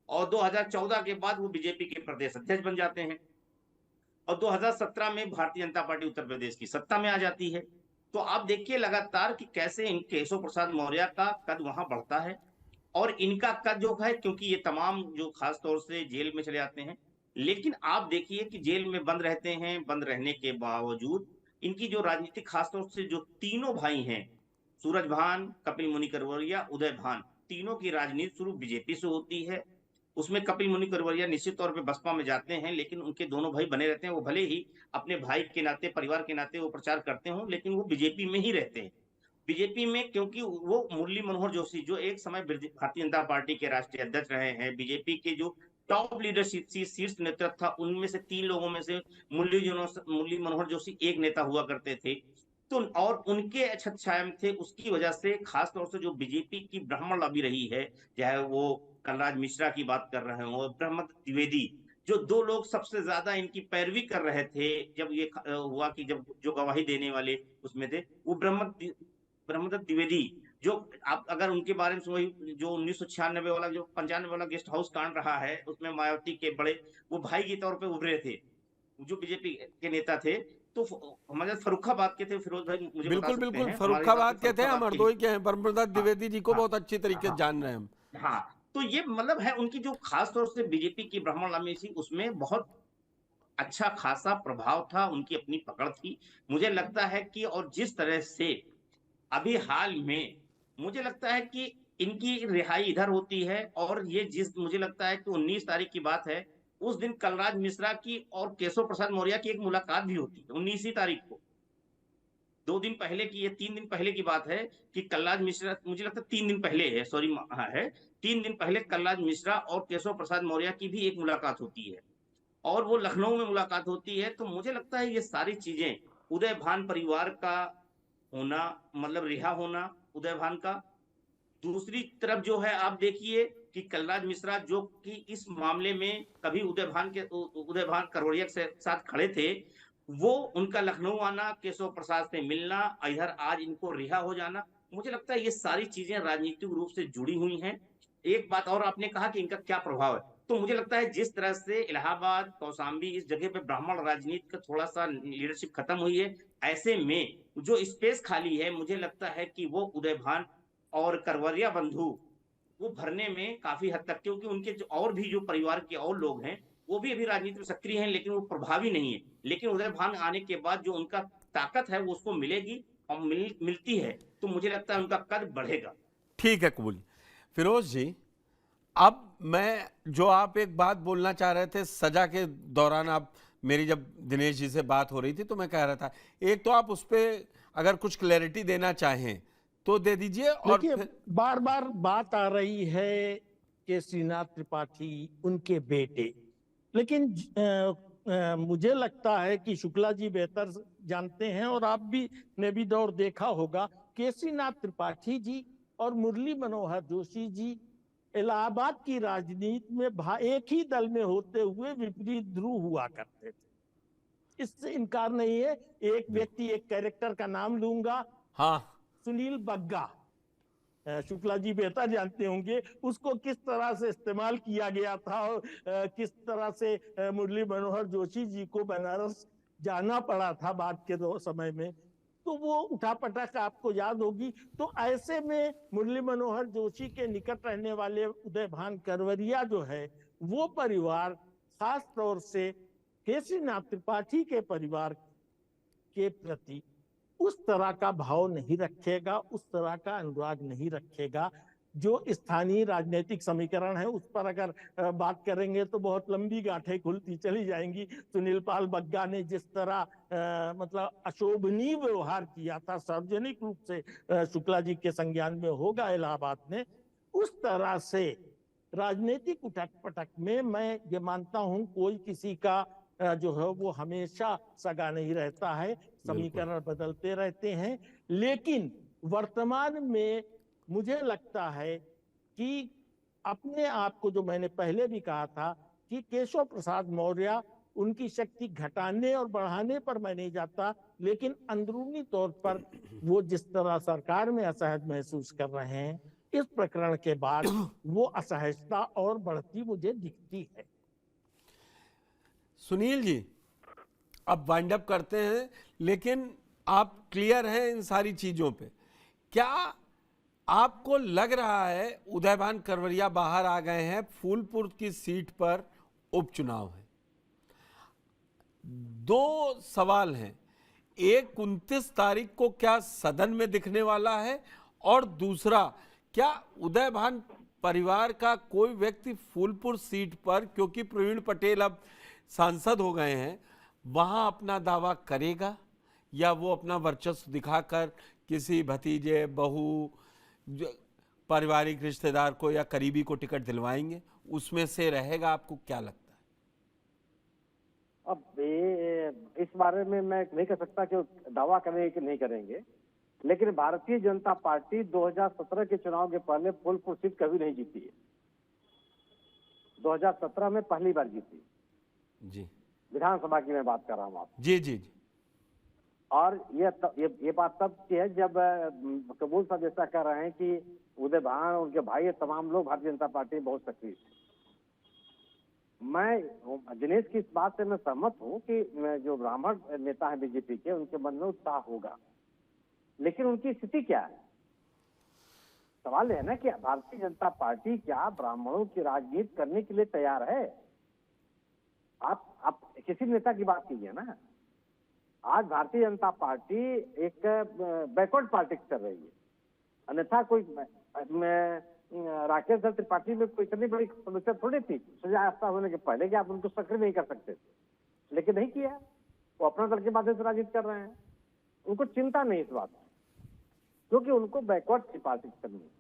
G: और 2014 के बाद वो बीजेपी के प्रदेश अध्यक्ष बन जाते हैं, और 2017 में भारतीय जनता पार्टी उत्तर प्रदेश की सत्ता में आ जाती है। तो आप देखिए लगातार कि कैसे इन केशव प्रसाद मौर्य का कद वहां बढ़ता है, और इनका कद जो है, क्योंकि ये तमाम जो खास तौर से जेल में चले जाते हैं, लेकिन आप देखिए कि जेल में बंद रहते हैं, बंद रहने के बावजूद इनकी जो राजनीतिक खासतौर से जो तीनों भाई हैं, सूरज भान, कपिल मुनि करवरिया, उदय भान, तीनों की राजनीति शुरू बीजेपी से होती है। उसमें कपिल मुनि करवरिया निश्चित तौर पे बसपा में जाते हैं, लेकिन उनके दोनों भाई बने रहते हैं। वो भले ही अपने भाई के नाते, परिवार के नाते वो प्रचार करते हो, लेकिन वो बीजेपी में ही रहते हैं। बीजेपी में क्योंकि वो मुरली मनोहर जोशी जो एक समय भारतीय जनता पार्टी के राष्ट्रीय अध्यक्ष रहे हैं, बीजेपी के जो टॉप लीडरशिप शीर्ष नेतृत्व था, उनमें से 3 लोगों में से मुरली मनोहर जोशी एक नेता हुआ करते थे। तो और उनके छत्रछाया में थे, उसकी वजह से खासतौर से जो बीजेपी की ब्राह्मण लॉबी रही है, चाहे वो कलराज मिश्रा की बात कर रहे हो, ब्रह्मदत्त द्विवेदी, जो 2 लोग सबसे ज्यादा इनकी पैरवी कर रहे थे जब ये हुआ कि जब जो गवाही देने वाले उसमें थे, वो ब्रह्मदत्त द्विवेदी, जो आप अगर उनके बारे में वही जो 1996 वाला जो 95 वाला गेस्ट हाउस कांड रहा है, उसमें मायावती के बड़े वो भाई के तौर पे उभरे थे, जो बीजेपी के नेता थे। तो हमारे फर्रुखाबाद के थे फिरोज भाई, मुझे
A: बिल्कुल बिल्कुल फर्रुखाबाद के थे, हम हरदोई के हैं। ब्रह्मदत्त द्विवेदी जी को बहुत अच्छी तरीके से जान रहे हैं हम।
G: हाँ, तो ये मतलब है उनकी जो खास तौर से बीजेपी की ब्राह्मण लामी थी, उसमें बहुत अच्छा खासा प्रभाव था, उनकी अपनी पकड़ थी। मुझे लगता है कि और जिस तरह से अभी हाल में मुझे लगता है कि इनकी रिहाई इधर होती है, और ये मुझे लगता है कि 19 तारीख की बात है, उस दिन कलराज मिश्रा की और केशव प्रसाद मौर्य की एक मुलाकात भी होती है 19 तारीख को। 2 दिन पहले की, ये 3 दिन पहले की बात है कि कलराज मिश्रा, मुझे लगता है 3 दिन पहले है, सॉरी है 3 दिन पहले कलराज मिश्रा और केशव प्रसाद मौर्य की भी एक मुलाकात होती है, और वो लखनऊ में मुलाकात होती है। तो मुझे लगता है ये सारी चीजें उदय भान परिवार का होना, मतलब रिहा होना उदय भान का। दूसरी तरफ जो है आप देखिए कि कलराज मिश्रा जो कि इस मामले में कभी उदय भान करवरिया के साथ खड़े थे, वो उनका लखनऊ आना, केशव प्रसाद से मिलना, इधर आज इनको रिहा हो जाना, मुझे लगता है ये सारी चीजें राजनीतिक रूप से जुड़ी हुई हैं। एक बात और आपने कहा कि इनका क्या प्रभाव है, तो मुझे लगता है जिस तरह से इलाहाबाद, कौशाम्बी, इस जगह पे ब्राह्मण राजनीति का थोड़ा सा लीडरशिप खत्म हुई है, ऐसे में जो स्पेस खाली है, मुझे लगता है कि वो उदय भान और करवरिया बंधु वो भरने में काफी हद तक, क्योंकि उनके जो और भी जो परिवार के और लोग हैं वो भी अभी राजनीति में सक्रिय हैं, लेकिन वो प्रभावी नहीं है। लेकिन उदय भान आने के बाद जो उनका ताकत है वो उसको मिलेगी, और मिलती है तो मुझे लगता है उनका कद बढ़ेगा।
A: ठीक है कबूल। फिरोज जी, अब मैं जो आप एक बात बोलना चाह रहे थे सजा के दौरान, आप मेरी जब दिनेश जी से बात हो रही थी तो मैं कह रहा था, एक तो आप उस पर अगर कुछ क्लैरिटी देना चाहें तो दे दीजिए। और
F: देखिए,
A: फिर
F: बार बार बात आ रही है केसरीनाथ त्रिपाठी उनके बेटे, लेकिन मुझे लगता है कि शुक्ला जी बेहतर जानते हैं और आप भी ने भी दौर देखा होगा। केसरीनाथ त्रिपाठी जी और मुरली मनोहर जोशी जी इलाहाबाद की राजनीति में एक ही दल में होते हुए विपरीत ध्रुव हुआ करते थे, इससे इनकार नहीं है। एक व्यक्ति, एक कैरेक्टर का नाम लूंगा,
A: हाँ,
F: सुनील बग्गा, शुक्ला जी बेहतर जानते होंगे उसको किस तरह से इस्तेमाल किया गया था और किस तरह से मुरली मनोहर जोशी जी को बनारस जाना पड़ा था बाद के समय में, तो वो उठापटक आपको याद होगी। तो ऐसे में मुरली मनोहर जोशी के निकट रहने वाले उदय भान करवरिया जो है, वो परिवार खास तौर से केसरीनाथ त्रिपाठी के परिवार के प्रति उस तरह का भाव नहीं रखेगा, उस तरह का अनुराग नहीं रखेगा। जो स्थानीय राजनीतिक समीकरण है उस पर अगर बात करेंगे तो बहुत लंबी गांठें खुलती चली जाएंगी। सुनील पाल बग्गा ने जिस तरह मतलब अशोभनीय व्यवहार किया था, सार्वजनिक रूप से शुक्ला जी के संज्ञान में होगा इलाहाबाद में, उस तरह से राजनीतिक उठक पटक में मैं ये मानता हूं कोई किसी का जो है वो हमेशा सगा नहीं रहता है, समीकरण बदलते रहते हैं। लेकिन वर्तमान में मुझे लगता है कि अपने आप को, जो मैंने पहले भी कहा था कि केशव प्रसाद मौर्य उनकी शक्ति घटाने और बढ़ाने पर मैं नहीं जाता, लेकिन अंदरूनी तौर पर वो जिस तरह सरकार में असहज महसूस कर रहे हैं, इस प्रकरण के बाद वो असहजता और बढ़ती मुझे दिखती है।
A: सुनील जी, अब वाइंड अप करते हैं, लेकिन आप क्लियर हैं इन सारी चीजों पे। क्या आपको लग रहा है उदयभान करवरिया बाहर आ गए हैं, फूलपुर की सीट पर उपचुनाव है? दो सवाल हैं, एक 29 तारीख को क्या सदन में दिखने वाला है, और दूसरा क्या उदयभान परिवार का कोई व्यक्ति फूलपुर सीट पर, क्योंकि प्रवीण पटेल अब सांसद हो गए हैं, वहां अपना दावा करेगा, या वो अपना वर्चस्व दिखाकर किसी भतीजे, बहू, पारिवारिक रिश्तेदार को या करीबी को टिकट दिलवाएंगे? उसमें से रहेगा, आपको क्या लगता है?
E: अब इस बारे में मैं नहीं कह सकता कि दावा करेंगे कि नहीं करेंगे, लेकिन भारतीय जनता पार्टी 2017 के चुनाव के पहले फूलपुर सीट कभी नहीं जीती है। 2017 में पहली बार जीती
A: जी,
E: विधानसभा की मैं बात कर रहा हूँ आप।
A: जी जी जी।
E: और ये बात तब की है जब कबूल साहब जैसा कह रहे हैं कि उदय भान, उनके भाई, तमाम लोग भारतीय जनता पार्टी में बहुत सक्रिय थे। मैं दिनेश की इस बात से मैं सहमत हूँ कि जो ब्राह्मण नेता है बीजेपी के, उनके मन में उत्साह होगा, लेकिन उनकी स्थिति क्या है? सवाल है ना कि भारतीय जनता पार्टी क्या ब्राह्मणों की राजनीति करने के लिए तैयार है? आप किसी नेता की बात कीजिए ना। आज भारतीय जनता पार्टी एक बैकवर्ड पॉलिटिक्स कर रही है, अन्यथा कोई राकेश दल त्रिपाठी में कोई इतनी बड़ी समस्या थोड़ी थी सजा होने के पहले कि आप उनको सक्रिय नहीं कर सकते थे, लेकिन नहीं किया। वो अपना दल के माध्यम से राजनीति कर रहे हैं, उनको चिंता नहीं इस बात की, क्योंकि उनको बैकवर्ड पॉलिटिक्स करनी है।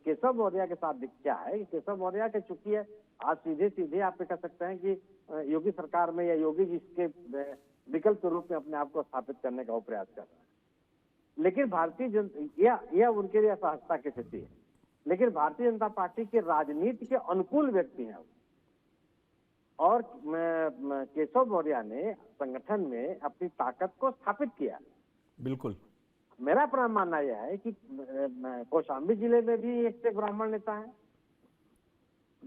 E: केशव मौर्य के साथ क्या है कि केशव मौर्य के चूंकि आज सीधे सीधे आप कह सकते हैं कि योगी सरकार में या योगी जी के विकल्प के रूप में अपने आप को स्थापित करने का वो प्रयास कर रहे हैं। लेकिन भारतीय जनता, यह उनके लिए असहजता की स्थिति है, लेकिन भारतीय जनता पार्टी के राजनीति के अनुकूल व्यक्ति हैं। और केशव मौर्य ने संगठन में अपनी ताकत को स्थापित किया।
A: बिल्कुल,
E: मेरा अपना मानना यह है कि कौशाम्बी जिले में भी एक से ब्राह्मण नेता है,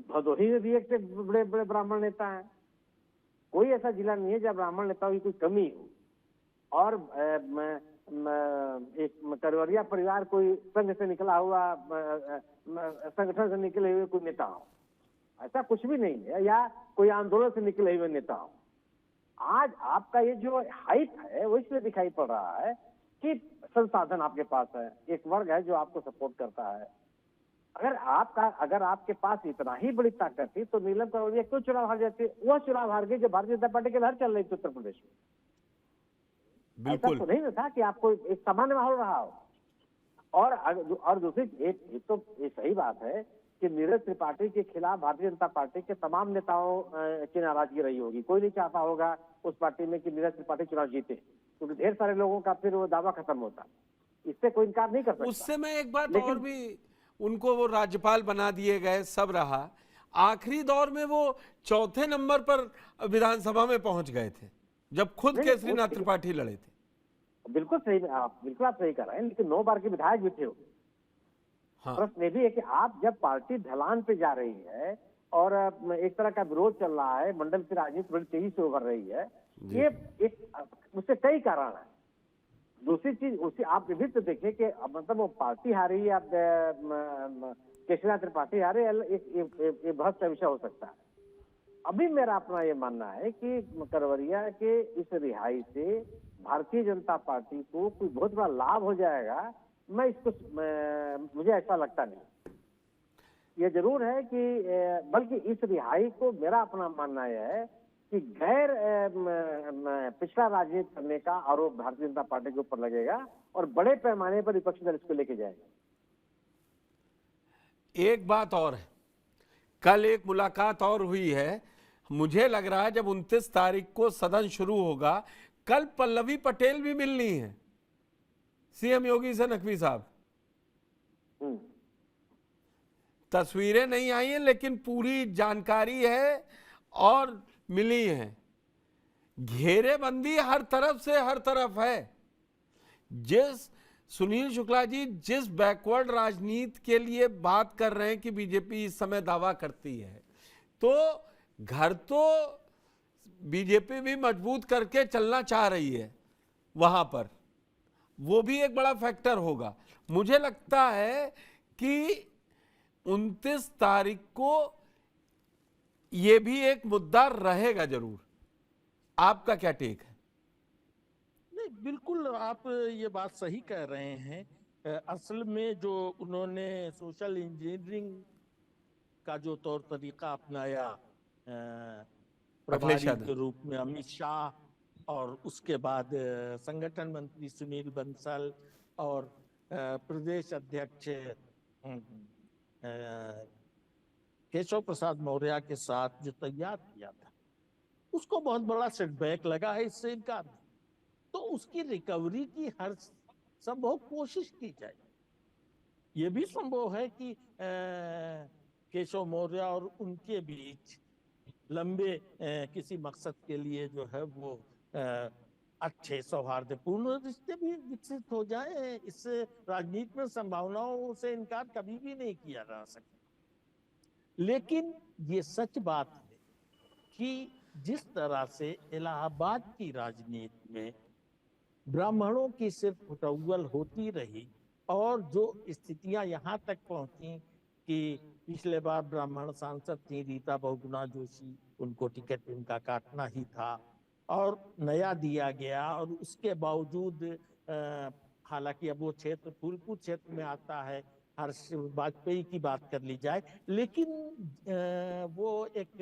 E: भदोही में भी एक से बड़े बड़े ब्राह्मण नेता है। कोई ऐसा जिला नहीं है जहाँ ब्राह्मण नेताओं की कोई कमी हो। और एक करवरिया परिवार कोई संघ से निकला हुआ संगठन से निकले हुए कोई नेता हो, ऐसा कुछ भी नहीं है, या कोई आंदोलन से निकले हुए नेता हो। आज आपका ये जो हाइप है वो इसलिए दिखाई पड़ रहा है कि संसाधन आपके पास है, एक वर्ग है जो आपको सपोर्ट करता है। अगर आपके पास इतना ही बड़ी ताकत थी तो नीलम करोड़िया क्यों चुनाव हार जाती? वह चुनाव हार गई जो भारतीय जनता पार्टी के लहर चल रही थी उत्तर प्रदेश में।
A: बिल्कुल
E: ऐसा तो नहीं था कि आपको एक सामान्य माहौल रहा हो। और दूसरी एक तो ये सही बात है कि नीरज त्रिपाठी के खिलाफ भारतीय जनता पार्टी के तमाम नेताओं की नाराजगी रही होगी। कोई नहीं चाहता होगा उस पार्टी में कि नीरज त्रिपाठी चुनाव जीते, क्योंकि ढेर सारे लोगों का फिर वो दावा खत्म होता। इससे कोई इनकार नहीं कर सकता।
A: उससे मैं एक बात और भी, उनको वो राज्यपाल बना दिए गए, सब रहा, आखिरी दौर में वो चौथे नंबर पर विधानसभा में पहुंच गए थे जब खुद केसरीनाथ त्रिपाठी लड़े थे।
E: बिल्कुल सही, आप सही कर रहे हैं, लेकिन 9 बार के विधायक भी थे वो।
A: हाँ।
E: प्रश्न ये भी है कि आप जब पार्टी ढलान पे जा रही है और एक तरह का विरोध चल रहा है, मंडल की राजनीति बड़ी तेजी से उभर रही है, ये एक उससे कई कारण है। दूसरी चीज उसी आप ये भी तो देखिए कि मतलब वो पार्टी हारी या केशरीनाथ त्रिपाठी हारे, एक बहस का विषय हो सकता है। अभी मेरा अपना ये मानना है कि करवरिया के इस रिहाई से भारतीय जनता पार्टी को कोई बहुत बड़ा लाभ हो जाएगा, मुझे ऐसा लगता नहीं। ये जरूर है कि बल्कि इस रिहाई को मेरा अपना मानना यह है कि गैर पिछड़ा राजनीति करने का आरोप भारतीय जनता पार्टी के ऊपर लगेगा और बड़े पैमाने पर विपक्षी दल इसको लेके जाएगा।
A: एक बात और है, कल एक मुलाकात और हुई है, मुझे लग रहा है जब 29 तारीख को सदन शुरू होगा, कल पल्लवी पटेल भी मिलनी है सीएम योगी से नकवी साहब। तस्वीरें नहीं आई हैं लेकिन पूरी जानकारी है और मिली है। घेरेबंदी हर तरफ से हर तरफ है। सुनील शुक्ला जी जिस बैकवर्ड राजनीति के लिए बात कर रहे हैं कि बीजेपी इस समय दावा करती है, तो घर तो बीजेपी भी मजबूत करके चलना चाह रही है वहां पर, वो भी एक बड़ा फैक्टर होगा। मुझे लगता है कि 29 तारीख को ये भी एक मुद्दा रहेगा जरूर। आपका क्या टेक है?
F: नहीं, बिल्कुल आप ये बात सही कह रहे हैं। असल में जो उन्होंने सोशल इंजीनियरिंग का जो तौर तरीका अपनाया प्रभारी के रूप में अमित शाह, और उसके बाद संगठन मंत्री सुनील बंसल और प्रदेश अध्यक्ष केशव प्रसाद मौर्य के साथ जो तैयार किया था, उसको बहुत बड़ा सेटबैक लगा है, इससे इनकार नहीं। तो उसकी रिकवरी की हर संभव कोशिश की जाए। ये भी संभव है कि केशव मौर्य और उनके बीच लंबे किसी मकसद के लिए जो है वो अच्छे सौहार्दपूर्ण रिश्ते भी विकसित हो जाए। इस राजनीति में संभावनाओं से इनकार कभी भी नहीं किया जा सकता। लेकिन ये सच बात है कि जिस तरह से इलाहाबाद की राजनीति में ब्राह्मणों की सिर्फ फुटअव्वल होती रही और जो स्थितियां यहाँ तक पहुंची कि पिछले बार ब्राह्मण सांसद थी रीता बहुगुणा जोशी, उनको टिकट उनका काटना ही था और नया दिया गया, और उसके बावजूद हालांकि अब वो क्षेत्र फूलपुर क्षेत्र में आता है, हर्ष वाजपेयी की बात कर ली जाए, लेकिन वो एक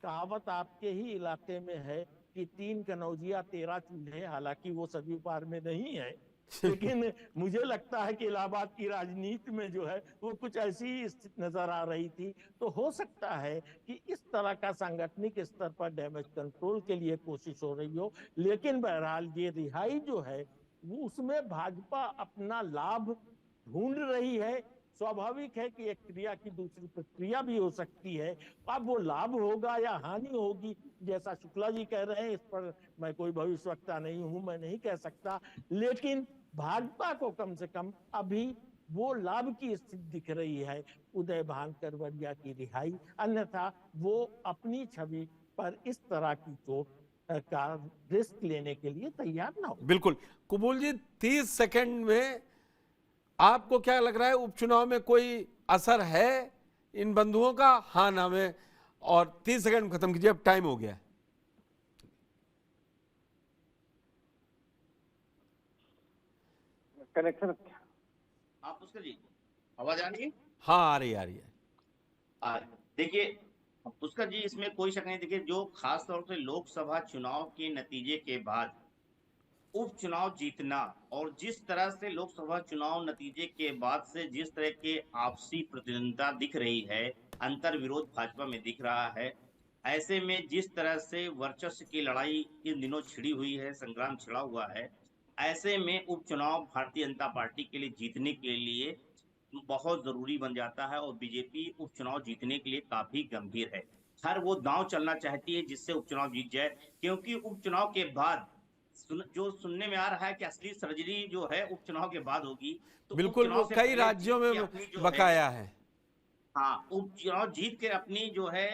F: कहावत आपके ही इलाके में है कि 3 कनौजिया 13 चूल्हे, हालांकि वो सभी पार में नहीं है, लेकिन मुझे लगता है कि इलाहाबाद की राजनीति में जो है वो कुछ ऐसी स्थिति नजर आ रही थी। तो हो सकता है कि इस तरह का सांगठनिक स्तर पर डैमेज कंट्रोल के लिए कोशिश हो रही हो, लेकिन बहरहाल ये रिहाई जो है वो उसमें भाजपा अपना लाभ ढूंढ रही है। स्वाभाविक है कि एक क्रिया की दूसरी प्रक्रिया भी हो सकती है। अब वो लाभ होगा या हानि होगी, जैसा शुक्ला जी कह रहे हैं, इस पर मैं कोई भविष्यवक्ता नहीं हूं, मैं नहीं कह सकता, लेकिन भाजपा को कम से कम अभी वो लाभ की स्थिति दिख रही है उदय भान करवरिया की रिहाई। अन्यथा वो अपनी छवि पर इस तरह की चोट का रिस्क लेने के लिए तैयार ना हो।
A: बिल्कुल। कुबूल जी, 30 सेकंड में आपको क्या लग रहा है, उपचुनाव में कोई असर है इन बंधुओं का? हाँ ना में, और 30 सेकंड में खत्म कीजिए, अब टाइम हो गया है।
E: कनेक्शन
G: आप पुष्कर जी, आवाज आ रही है?
A: हाँ, आ रही है।
G: देखिए पुष्कर जी, इसमें कोई शक नहीं। देखिए, जो खास तौर से लोकसभा चुनाव के नतीजे के बाद उपचुनाव जीतना, और जिस तरह से लोकसभा चुनाव नतीजे के बाद से जिस तरह के आपसी प्रतिद्वंदिता दिख रही है, अंतर विरोध भाजपा में दिख रहा है, ऐसे में जिस तरह से वर्चस्व की लड़ाई इन दिनों छिड़ी हुई है, संग्राम छिड़ा हुआ है, ऐसे में उपचुनाव भारतीय जनता पार्टी के लिए जीतने के लिए बहुत जरूरी बन जाता है। और बीजेपी उपचुनाव जीतने के लिए काफी गंभीर है। हर वो दांव चलना चाहती है जिससे उपचुनाव जीत जाए, क्योंकि उपचुनाव के बाद जो सुनने में आ रहा है कि असली सर्जरी जो है उपचुनाव के बाद होगी। तो
A: बिल्कुल, वो कई राज्यों में बकाया है।
G: हाँ, उपचुनाव जीत के अपनी जो है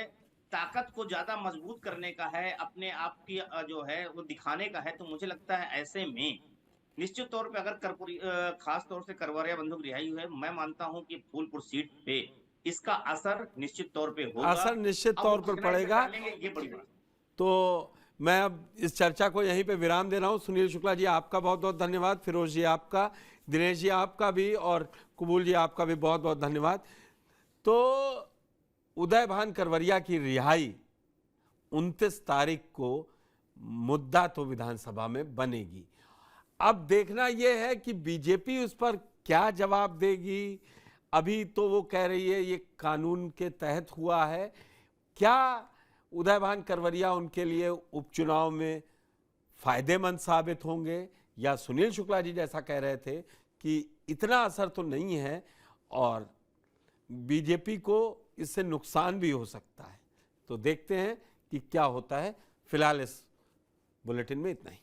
G: ताकत को ज्यादा मजबूत करने का है, अपने आप की जो है वो दिखाने का है। तो मुझे लगता है ऐसे में निश्चित तौर पे अगर खास तौर से करवरिया बंधु की रिहाई है, मैं मानता हूं कि फूलपुर सीट पे इसका असर निश्चित तौर पे होगा।
A: असर निश्चित तौर पर पड़ेगा।
G: ये बड़ी बात।
A: तो मैं अब इस चर्चा को यहीं पे विराम दे रहा हूं। सुनील शुक्ला जी, आपका बहुत बहुत धन्यवाद। फिरोज जी आपका, दिनेश जी आपका भी, और कुबूल जी आपका भी बहुत बहुत धन्यवाद। तो उदयभान करवरिया की रिहाई 29 तारीख को मुद्दा तो विधानसभा में बनेगी। अब देखना यह है कि बीजेपी उस पर क्या जवाब देगी। अभी तो वो कह रही है ये कानून के तहत हुआ है। क्या उदयभान करवरिया उनके लिए उपचुनाव में फायदेमंद साबित होंगे, या सुनील शुक्ला जी जैसा कह रहे थे कि इतना असर तो नहीं है और बीजेपी को इससे नुकसान भी हो सकता है। तो देखते हैं कि क्या होता है। फिलहाल इस बुलेटिन में इतना ही।